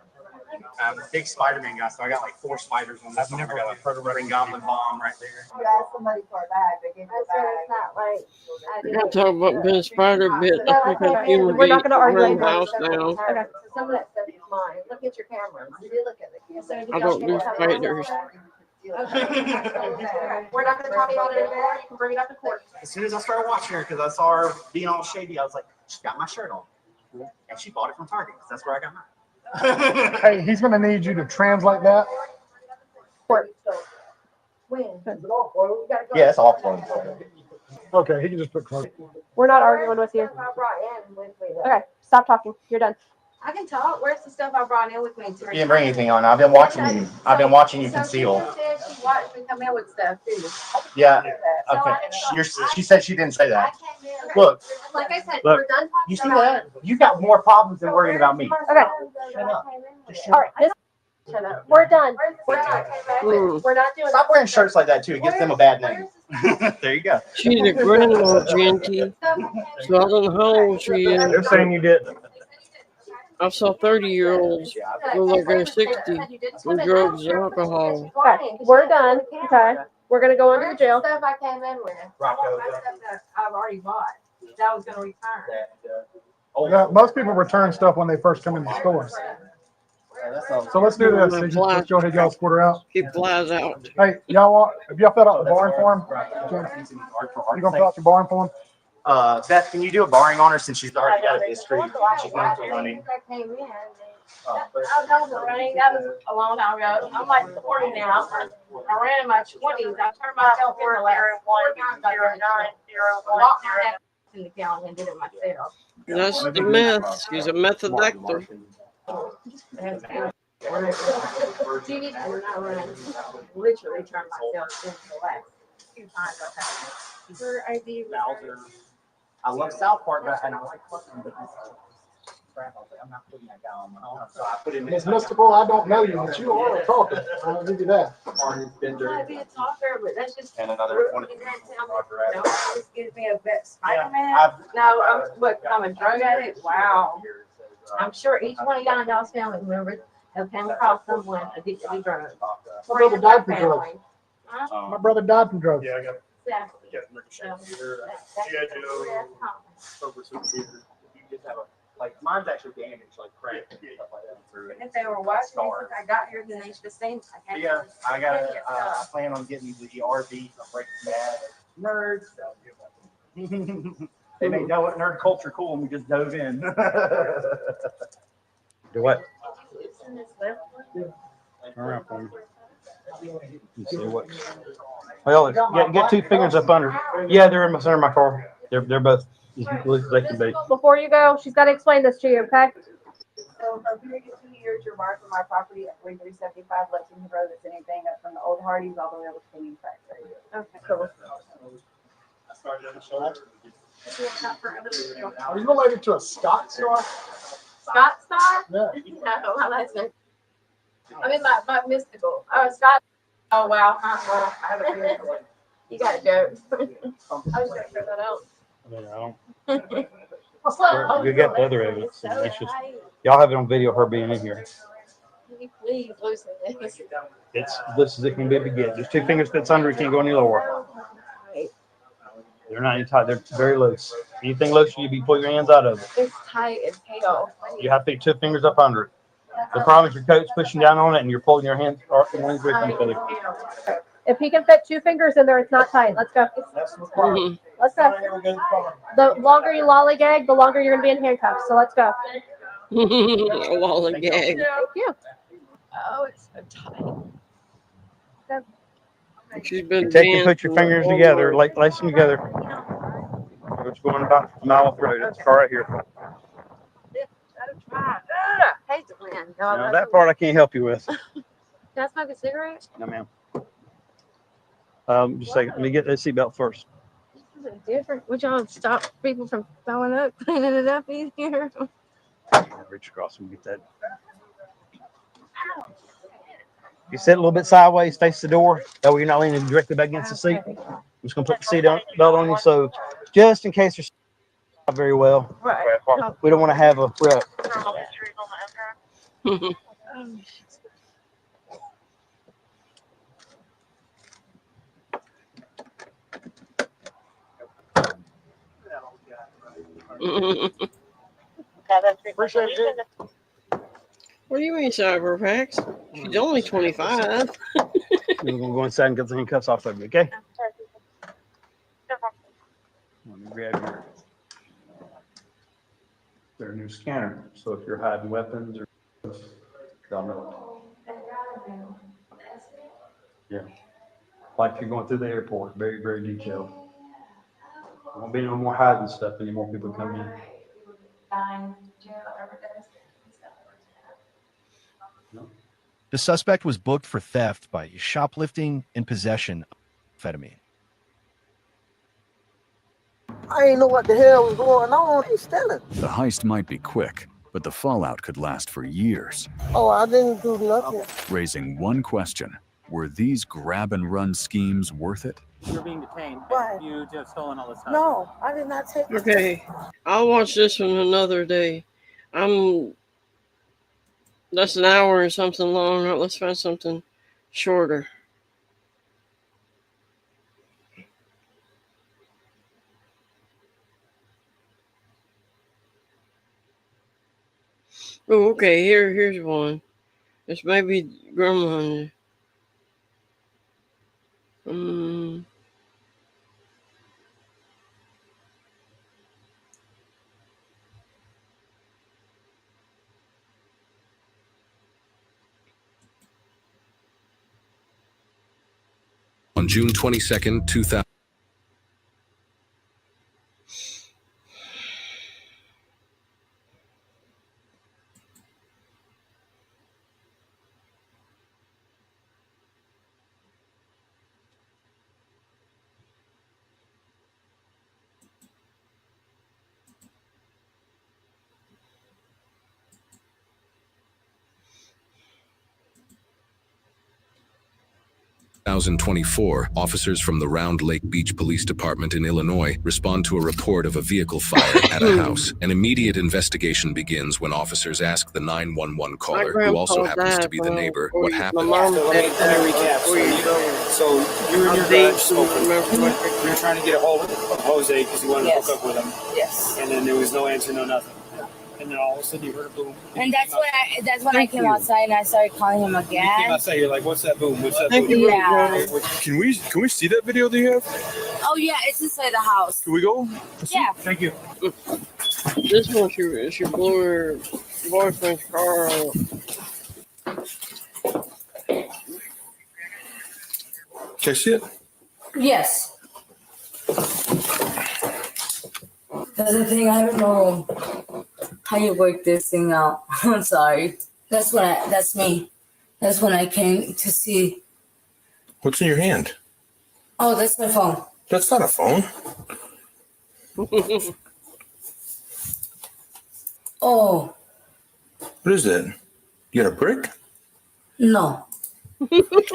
I'm a big Spider-Man guy, so I got like 4 spiders on this. I've never got a Green Goblin bomb right there. You ask somebody for a bag, they give you a bag. It's not like. We're going to talk about being a spider bit. I think I'm human We're not going to argue around the anymore. house now. Okay. So some of that stuff is mine. Look at your camera. You look at the camera. I don't do spiders. We're not going to talk about it anymore. You can bring it up in court. As soon as I started watching her, because I saw her being all shady, I was like, she got my shirt on. And she bought it from Target, because that's where I got mine. Hey, he's going to need you to translate that. Yeah, it's awful. Okay, he can just put close. We're not arguing with you. Okay, stop talking. You're done. I can talk. Where's the stuff I brought in with me? You didn't bring anything on. I've been watching you. I've been watching you conceal. She watched me come in with stuff too. Yeah. Okay. She said she didn't say that. Look. Like I said, Look. we're done talking. You see that? You got more problems than worrying about me. Okay. Shut up. All right. We're done. We're done. We're not doing. Stop wearing shirts like that too. It gives them a bad name. There you go. She's a grandma, Genty. So I don't know how old she is. They're saying you did. I saw 30-year-olds look like they're 60 with drugs and alcohol. Okay, we're done. Okay, we're gonna go into the jail. Stuff I came in with. Stuff that I've already bought. That I was gonna return. Yeah, most people return stuff when they first come in the store. So let's do this. Let's go ahead, y'all split her out. Keep flies out. Hey, y'all have y'all filled out the barn form? You gonna fill out your barn form? Beth, can you do a barring on her since she's already got a history? She's known for running. I came in. I was known for running. That was a long time ago. I'm like 40 now. I ran in my 20s. I turned myself in the last 4 times. I walked my head in the county and did it myself. That's the meth. She's a method actor. Literally turned myself in the last 2 times I've had. Bowser. I love South Park, but I don't like Clucking. scrap. I was like, I'm not putting that guy on my own. So I put him in. Miss Mystical, I don't know you, but you are a talker. I'll give you that. Might be a talker, but that's just. And another one. No, this gives me a bit Spider-Man. No, I'm a drug addict. Wow. I'm sure each one of y'all's family members have come across someone addicted to drugs. My brother died from drugs. My brother died from drugs. Yeah, I got. Exactly. Yeah, You just have a, like, mine's actually damaged, like cracked and stuff like that. Through it. If they were watching me since I got here, then they should have seen. Yeah, I plan on getting the RV from Breaking Bad. Nerds. They made nerd culture cool and we just dove in. Do what? Turn around for me. Let's see what. Well, get 2 fingers up under. Yeah, they're in the center of my car. They're both as loose as they can be. Before you go, she's got to explain this to you, okay? So for a period of 2 years, you're marked for my property at 4375 Lexington Road. That's anything up from the old Hardee's all the way over to Canyon Factory. Okay, cool. I started on the shoulder. Are you related to a Scott Star? Scott Star? Yeah. No, my last name. I mean, my mystical. Oh, Scott. Oh, wow. Well, I have a feeling. You got to go. I was going to figure that out. I don't. You got the other evidence. And that's just, y'all have it on video of her being in here. Can you please loosen this? It's loose as it can be to get. Just 2 fingers fits under. You can't go any lower. They're not any tight. They're very loose. Anything loose, you be pulling your hands out of it. It's tight as hell. You have to get 2 fingers up under it. The problem is your coat's pushing down on it, and you're pulling your hands away from each other. If he can fit 2 fingers in there, it's not tight. Let's go. Let's go. The longer you lollygag, the longer you're going to be in handcuffs. So let's go. Lollygag. Thank you. Oh, it's so tight. She's been Take and put your fingers together, lace them together. It's going about a mile through. That's the car right here. I hate to win. Now, that part I can't help you with. Can I smoke a cigarette? No, ma'am. Just a second. Let me get that seatbelt first. This is different. Would y'all stop people from throwing up, cleaning it up easier? Reach across and get that. You sit a little bit sideways, face the door. That way you're not leaning directly back against the seat. I'm just going to put the seat belt on you. So just in case there's not very well, right. We don't want to have a wreck. What do you mean, cyber packs? She's only 25. We're going to go inside and get the handcuffs off of you, okay? Let me grab their new scanner. So if you're hiding weapons or they'll know. Yeah. Like if you're going through the airport, very, very detailed. There won't be no more hiding stuff anymore. People come in. The suspect was booked for theft by shoplifting and possession of amphetamine. I didn't know what the hell was going on. He's stealing. The heist might be quick, but the fallout could last for years. Oh, I didn't do nothing. Raising one question: were these grab-and-run schemes worth it? You're being detained. Why? You just stolen all this stuff. No, I did not take it. Okay, I'll watch this one another day. That's an hour or something long. Let's find something shorter. Oh, okay. Here's one. This may be Grandma. On June 22nd, 2000. 2024, officers from the Round Lake Beach Police Department in Illinois respond to a report of a vehicle fire at a house. An immediate investigation begins when officers ask the 911 caller, who also happens to be the neighbor, what happened. Let me recap. So you and your guy spoke. You were trying to get a hold of Jose because you wanted to hook up with him. Yes. And then there was no answer, no nothing. And then all of a sudden you heard a boom. And that's when I came outside and I started calling him You came again. outside, you're like, what's that boom? What's that Thank boom? you, yeah. Can we see that video that you have? Oh yeah, it's inside the house. Can we go? Yeah. Thank you. This one, she blew her boyfriend's car up. Can I see it? Yes. That's the thing. I don't know how you work this thing out. I'm sorry. That's me. That's when I came to see. What's in your hand? Oh, that's my phone. That's not a phone. Oh, What is that? You got a brick? no.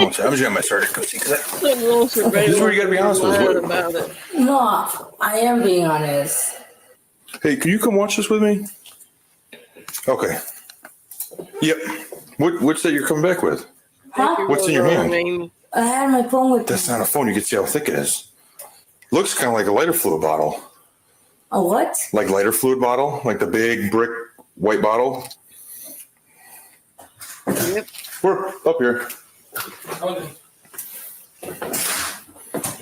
Oh, so I was getting my started coaching. This is where you got to be honest with me. No, I am being honest. Hey, can you come watch this with me? Okay. Yep. What's that you're coming back with? Huh? What's in your hand? I had my phone with That's not a phone. You can see how thick it is. Looks kind of like a lighter fluid bottle. A what? Like lighter fluid bottle? Like the big brick white bottle? Yep. We're up here.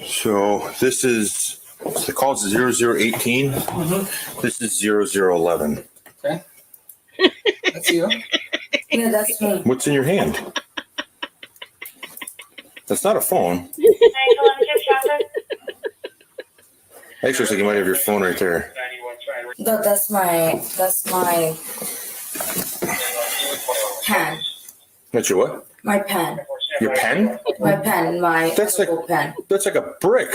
So this is, the call is 0018. This is 0011. Okay. That's you. Yeah, that's me. What's in your hand? That's not a phone. Actually, looks like you might have your phone right there. No, that's my pen. That's your what? My pen. Your pen? My pen. That's like pen. That's like a brick.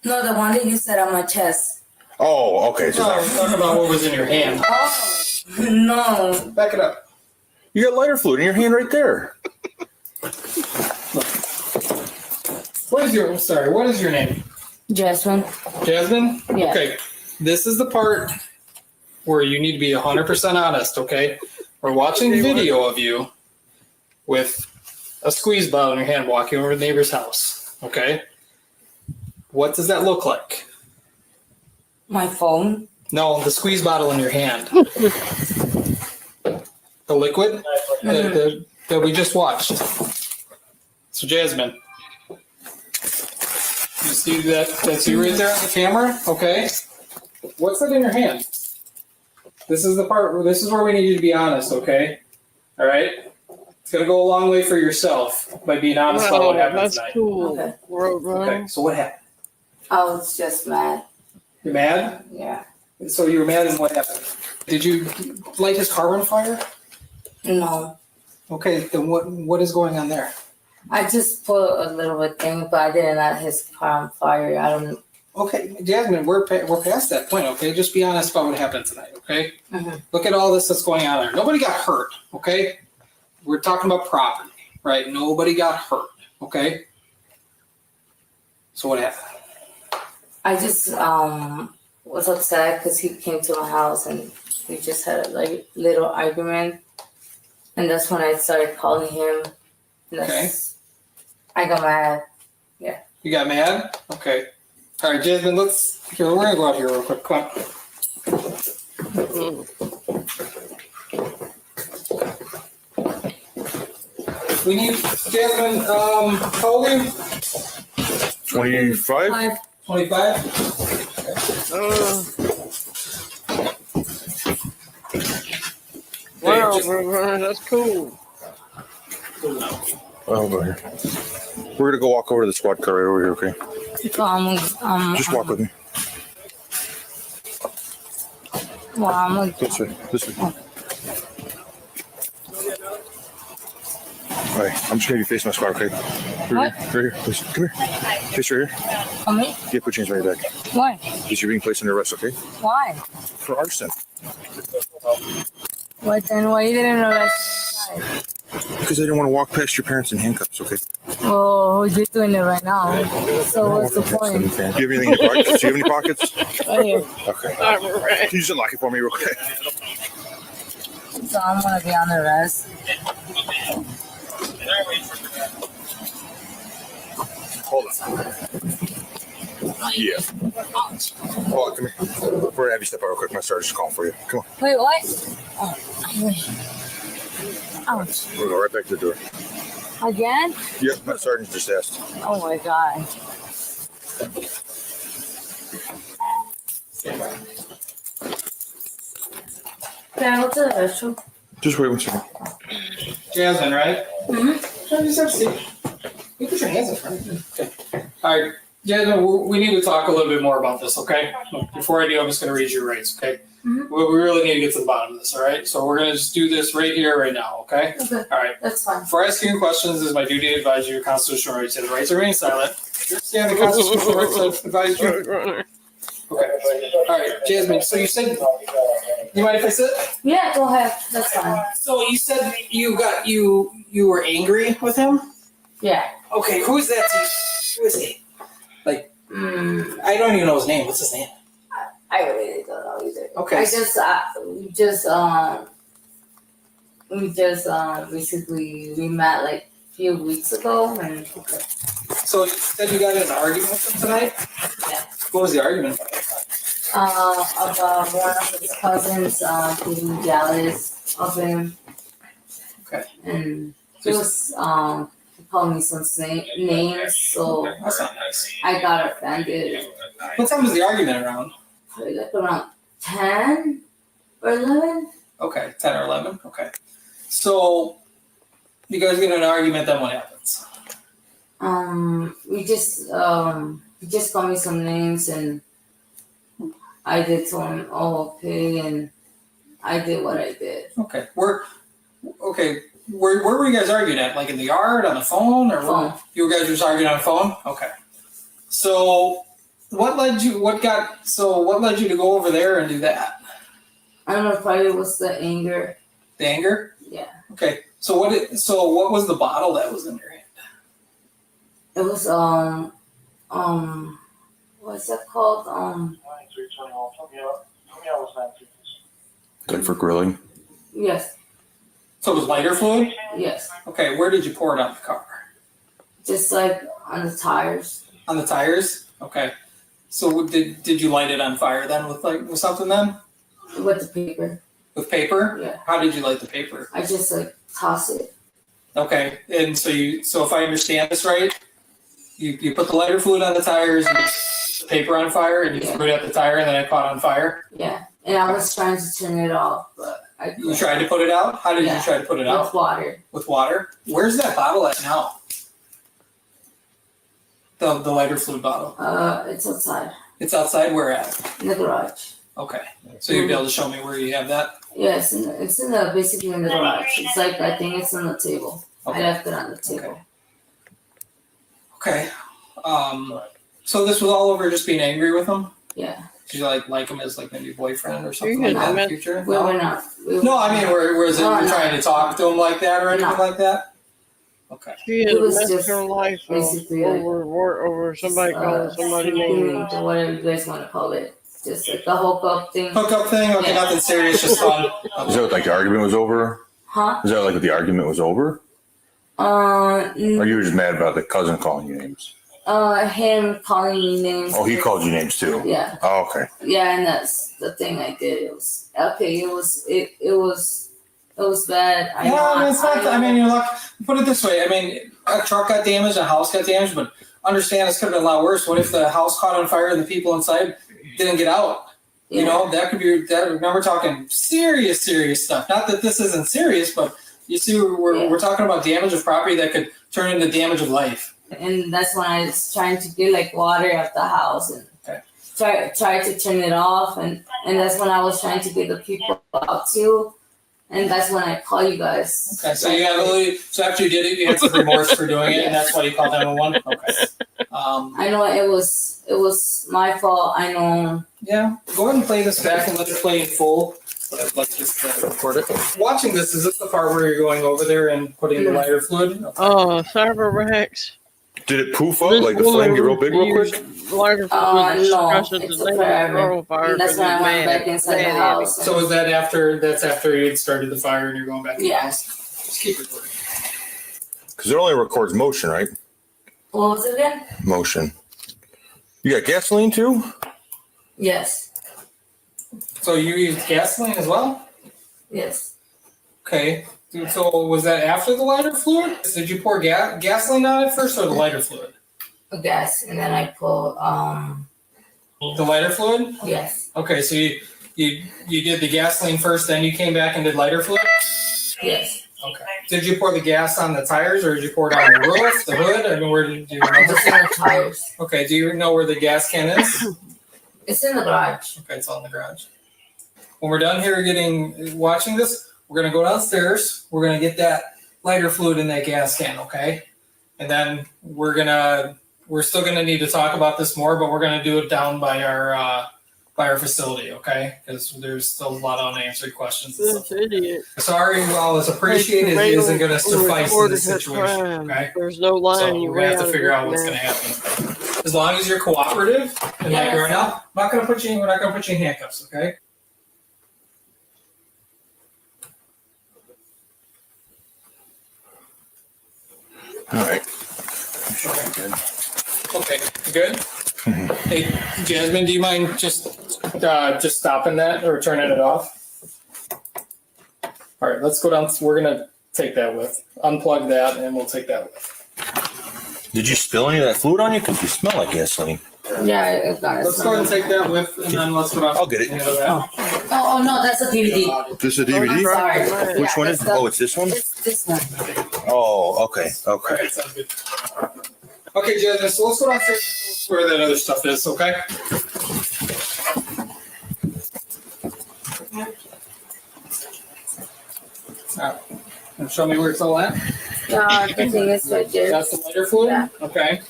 No, the one that you said on my chest. Oh, okay. So Talk about what was in your hand. Oh, no. Back it up. you got lighter fluid in your hand right there. What is your name? Jasmine. Jasmine? Yeah. Okay. This is the part where you need to be 100% honest, okay? We're watching video of you with a squeeze bottle in your hand walking over to the neighbor's house, okay? What does that look like? My phone. No, the squeeze bottle in your hand. The liquid that we just watched. So Jasmine, you see that's you right there on the camera, okay? What's that in your hand? This is the part. This is where we need you to be honest, okay? All right. It's gonna go a long way for yourself by being honest about what happened That's tonight. cool. Okay. Okay. So what happened? I was just mad. You're mad? Yeah. So you were mad, and what happened? Did you light his car on fire? No. Okay. Then what is going on there? I just put a little bit thing, but I didn't light his car on fire. I don't. Okay, Jasmine, we're past that point. Okay, just be honest about what happened tonight. Okay. Mm-hmm. Look at all this that's going on there. Nobody got hurt. Okay. We're talking about property, right? Nobody got hurt. Okay. So what happened? I just was upset because he came to my house and we just had a little argument, and that's when I started calling him. Okay. I got mad. Yeah. You got mad? Okay. All right, Jasmine, we're gonna go out here real quick. Come on. We need Jasmine, how old are you? 25? 25? Wow, that's cool. I'll go here. We're gonna go walk over to the squad car right over here, okay? Just walk with me. This way. All right, I'm just gonna be facing my squad, okay? Right here, please. Come here. Face right here. Me? Yeah, put your hands right back. Why? Because you're being placed under arrest, okay? Why? For arson. What then? Why you didn't know that? because I didn't want to walk past your parents in handcuffs, okay? Oh, you're doing it right now. So what's the point? Do you have anything in your pockets? Do you have any pockets? Right here. Okay. Right. Can you just unlock it for me real quick? So I'm gonna be on the rest. Hold on. Yeah. Hold on, come here. We're gonna have you step out real quick. My sergeant's calling for you. Come on. Wait, what? Oh, ouch. We'll go right back to the door. Again? Yep, my sergeant just asked. Oh my god. Can I go to the restroom? Just wait 1 second. Jasmine, right? Mm-hmm. Just have a seat. You put your hands in front of you. Okay. All right, Jasmine, we need to talk a little bit more about this, okay? Before I do, I'm just going to read your rights, okay? Mm-hmm. We really need to get to the bottom of this, all right? So we're going to just do this right here, right now, okay? Okay. All right. That's fine. Before asking you questions, it is my duty to advise you your constitutional rights. You have the right to remain silent. You understand the constitutional rights I've advised you? Okay. All right, Jasmine, so you said, you mind if I sit? Yeah, go ahead. That's fine. So you said you were angry with him? Yeah. Okay, who is that? Who is he? Like, I don't even know his name. What's his name? I really don't know either. Okay. I basically we met like a few weeks ago and. So you said you got in an argument with him tonight? Yeah. What was the argument? About one of his cousins being jealous of him. Okay. And he was he called me some names, so That's not nice. I got offended. What time was the argument around? Probably like around 10 or 11. Okay, 10 or 11. Okay. So you guys get in an argument, then what happens? He just called me some names and I did to him, oh, okay, and I did what I did. Okay. Where were you guys arguing at? Like in the yard, on the phone, or phone? You guys were just arguing on the phone? Okay. So what led you to go over there and do that? I don't know, probably it was the anger. The anger? Yeah. Okay. So what was the bottle that was in your hand? It was what's that called? Good for grilling. Yes. So it was lighter fluid? Yes. Okay, where did you pour it on the car? Just like on the tires. On the tires? Okay. So did you light it on fire then with something then? With the paper. With paper? Yeah. How did you light the paper? I just like toss it. Okay. And so if I understand this right, you put the lighter fluid on the tires and the paper on fire and you threw it at the tire and then it caught on fire? Yeah. And I was trying to turn it off, but You tried to put it out? How did you try to put it out? With water. With water? Where's that bottle at now? The lighter fluid bottle. It's outside. It's outside where at? In the garage. Okay. So you'd be able to show me where you have that? Yeah, it's basically in the garage. It's like I think it's on the table. Okay. I left it on the table. Okay. So this was all over just being angry with him? Yeah. Did you like him as like maybe a boyfriend or something like that in the future? We were not. No, I mean, was it you're trying to talk to him like that or anything like that? Okay. She had It was messed just her life basically over somebody calling somebody names. Or whatever you guys want to call it. Just like the hookup thing. Hookup thing? Okay, nothing serious, just fun. Is that like the argument was over? Huh? Is that like the argument was over? Or you were just mad about the cousin calling you names? Him calling me names. Oh, he called you names too? Yeah. Oh, okay. Yeah, and that's the thing I did. It was okay. It was bad. You're lucky. Put it this way. I mean, a truck got damaged, a house got damaged, but understand this could have been a lot worse. What if the house caught on fire and the people inside didn't get out? Yeah. You know, that could be that. Now we're talking serious stuff. Not that this isn't serious, but you see, we're talking about damage of property that could turn into damage of life. And that's when I was trying to get like water out the house and try to turn it off, and that's when I was trying to get the people out too. And that's when I call you guys. Okay, so after you did it, you had some remorse for doing it, and that's why you called 911. Okay. I know it was my fault. I know. Yeah, go ahead and play this back and let it play in full. But let's just record it. Watching this, is this the part where you're going over there and putting the lighter fluid? Oh, Cyber Rex. Did it poof up like the flame get real big real quick? Lighter No, fluid it's forever. And that's when I went back inside the house. So is that after? That's after you had started the fire and you're going back to the house. Just keep recording. Because it only records motion, right? What was it again? Motion. You got gasoline too? Yes. So you used gasoline as well? Yes. Okay. So was that after the lighter fluid? Did you pour gasoline on it first or the lighter fluid? Gas, and then I put The lighter fluid? Yes. Okay, so you did the gasoline first, then you came back and did lighter fluid? Yes. Okay. Did you pour the gas on the tires or did you pour it on the roof, the hood? I mean, where did you Just on the tires. Okay, do you know where the gas can is? It's in the garage. Okay, it's all in the garage. When we're done here watching this, we're gonna go downstairs. We're gonna get that lighter fluid in that gas can, okay? And then we're still gonna need to talk about this more, but we're gonna do it down by our facility, okay? Because there's still a lot of unanswered questions. This idiot. Sorry, while it's appreciated, it isn't gonna suffice in this situation, okay? There's no line. So we're gonna have to figure out what's gonna happen. As long as you're cooperative and like right now, we're not gonna put you in handcuffs, okay? All right. Okay, good. Hey, Jasmine, do you mind just stopping that or turning it off? All right, let's go down. We're gonna take that with. Unplug that, and we'll take that with. Did you spill any of that fluid on you? Because you smell like gasoline. Yeah, I got it. Let's go ahead and take that with, and then let's go down. I'll get it. Oh no, that's a DVD. This is a DVD? Sorry. Which one is it? Oh, it's this one? It's this one. Oh, okay. All right, sounds good. Okay, Jasmine, so let's go downstairs where that other stuff is, okay? All right. And show me where it's all at. The thing is right there. That's the lighter fluid? Yeah. Okay.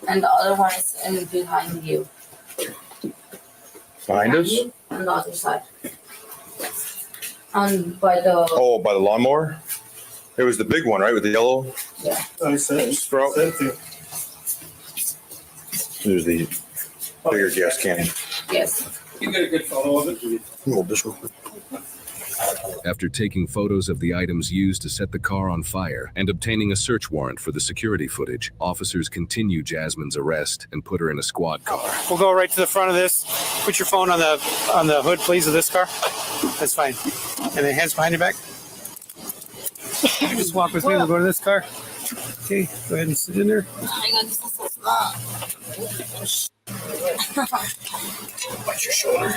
And the other one is behind you. Behind us? On the other side. By the. Oh, by the lawnmower? It was the big one, right? With the yellow sprout? There's the bigger gas can. Yes. You get a good photo of it. Hold this real quick. After taking photos of the items used to set the car on fire and obtaining a search warrant for the security footage, officers continue Jasmine's arrest and put her in a squad car. We'll go right to the front of this. Put your phone on the hood, please, of this car. That's fine. And then hands behind your back. You just walk with me. We'll go to this car. Okay, go ahead and sit in there. Watch your shoulder.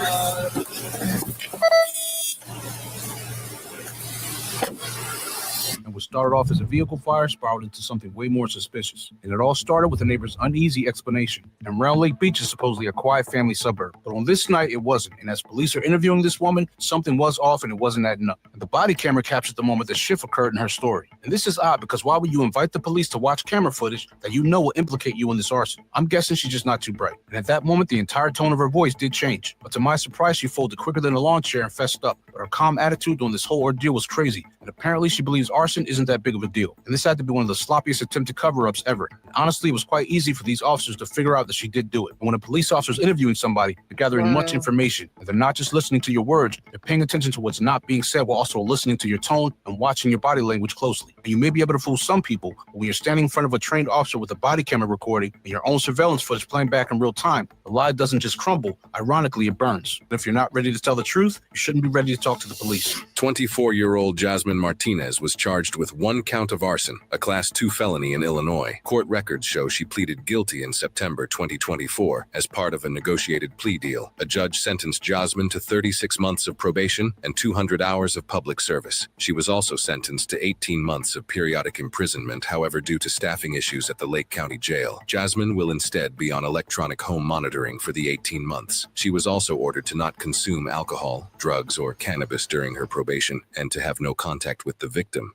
And what started off as a vehicle fire spiraled into something way more suspicious. And it all started with a neighbor's uneasy explanation. And Round Lake Beach is supposedly a quiet family suburb. But on this night, it wasn't. And as police are interviewing this woman, something was off and it wasn't adding up. And the body camera captured the moment the shift occurred in her story. And this is odd because why would you invite the police to watch camera footage that you know will implicate you in this arson? I'm guessing she's just not too bright. And at that moment, the entire tone of her voice did change. But to my surprise, she folded quicker than a lawn chair and fessed up. But her calm attitude during this whole ordeal was crazy. And apparently she believes arson isn't that big of a deal. And this had to be one of the sloppiest attempted cover-ups ever. And honestly, it was quite easy for these officers to figure out that she did do it. And when a police officer is interviewing somebody, they're gathering much information. And they're not just listening to your words, they're paying attention to what's not being said while also listening to your tone and watching your body language closely. And you may be able to fool some people, but when you're standing in front of a trained officer with a body camera recording and your own surveillance footage playing back in real time, the lie doesn't just crumble, ironically, it burns. And if you're not ready to tell the truth, you shouldn't be ready to talk to the police. 24-year-old Jasmine Martinez was charged with 1 count of arson, a Class 2 felony in Illinois. Court records show she pleaded guilty in September 2024 as part of a negotiated plea deal. A judge sentenced Jasmine to 36 months of probation and 200 hours of public service. She was also sentenced to 18 months of periodic imprisonment. However, due to staffing issues at the Lake County Jail, Jasmine will instead be on electronic home monitoring for the 18 months. She was also ordered to not consume alcohol, drugs, or cannabis during her probation and to have no contact with the victim.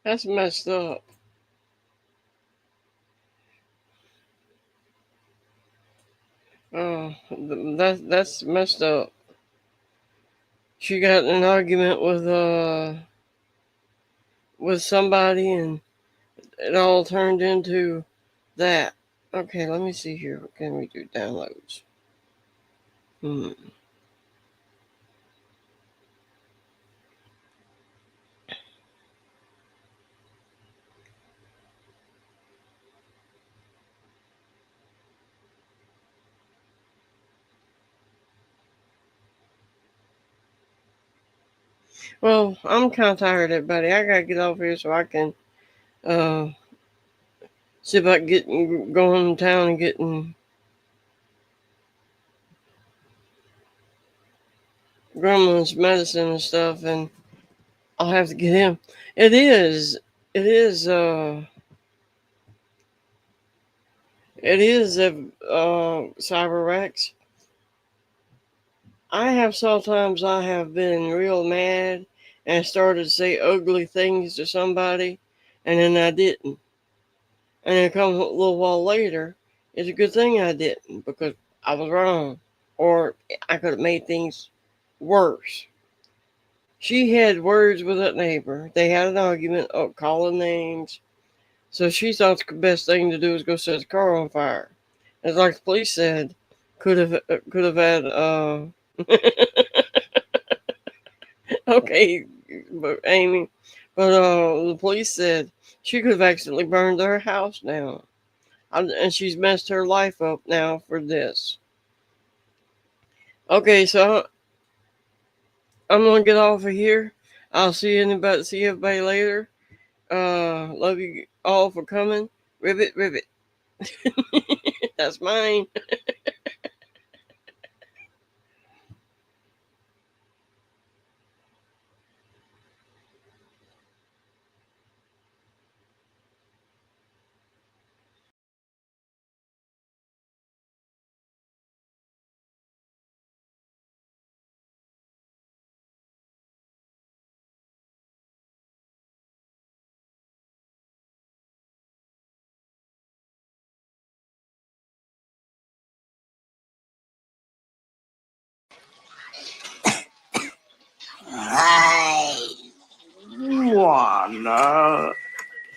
That's messed up. Oh, that's messed up. she got in an argument with somebody, and it all turned into that. Okay, let me see here. What can we do? Downloads. Well, I'm kind of tired, everybody. I gotta get off here so I can see about going to town and getting grandma's medicine and stuff, and I'll have to get him. It is Cyber Rex. Sometimes I have been real mad and started to say ugly things to somebody, and then I didn't. And then come a little while later, it's a good thing I didn't, because I was wrong, or I could have made things worse. She had words with that neighbor. They had an argument, calling names. So she thought the best thing to do was go set the car on fire. It's like the police said, could have had okay, but Amy, but the police said she could have accidentally burned her house down, and she's messed her life up now for this. Okay, so I'm gonna get off of here. I'll see everybody later. Love you all for coming. Ribbit, ribbit. That's mine. Juan,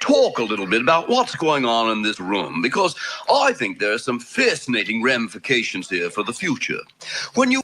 talk a little bit about what's going on in this room, because I think there are some fascinating ramifications here for the future. When you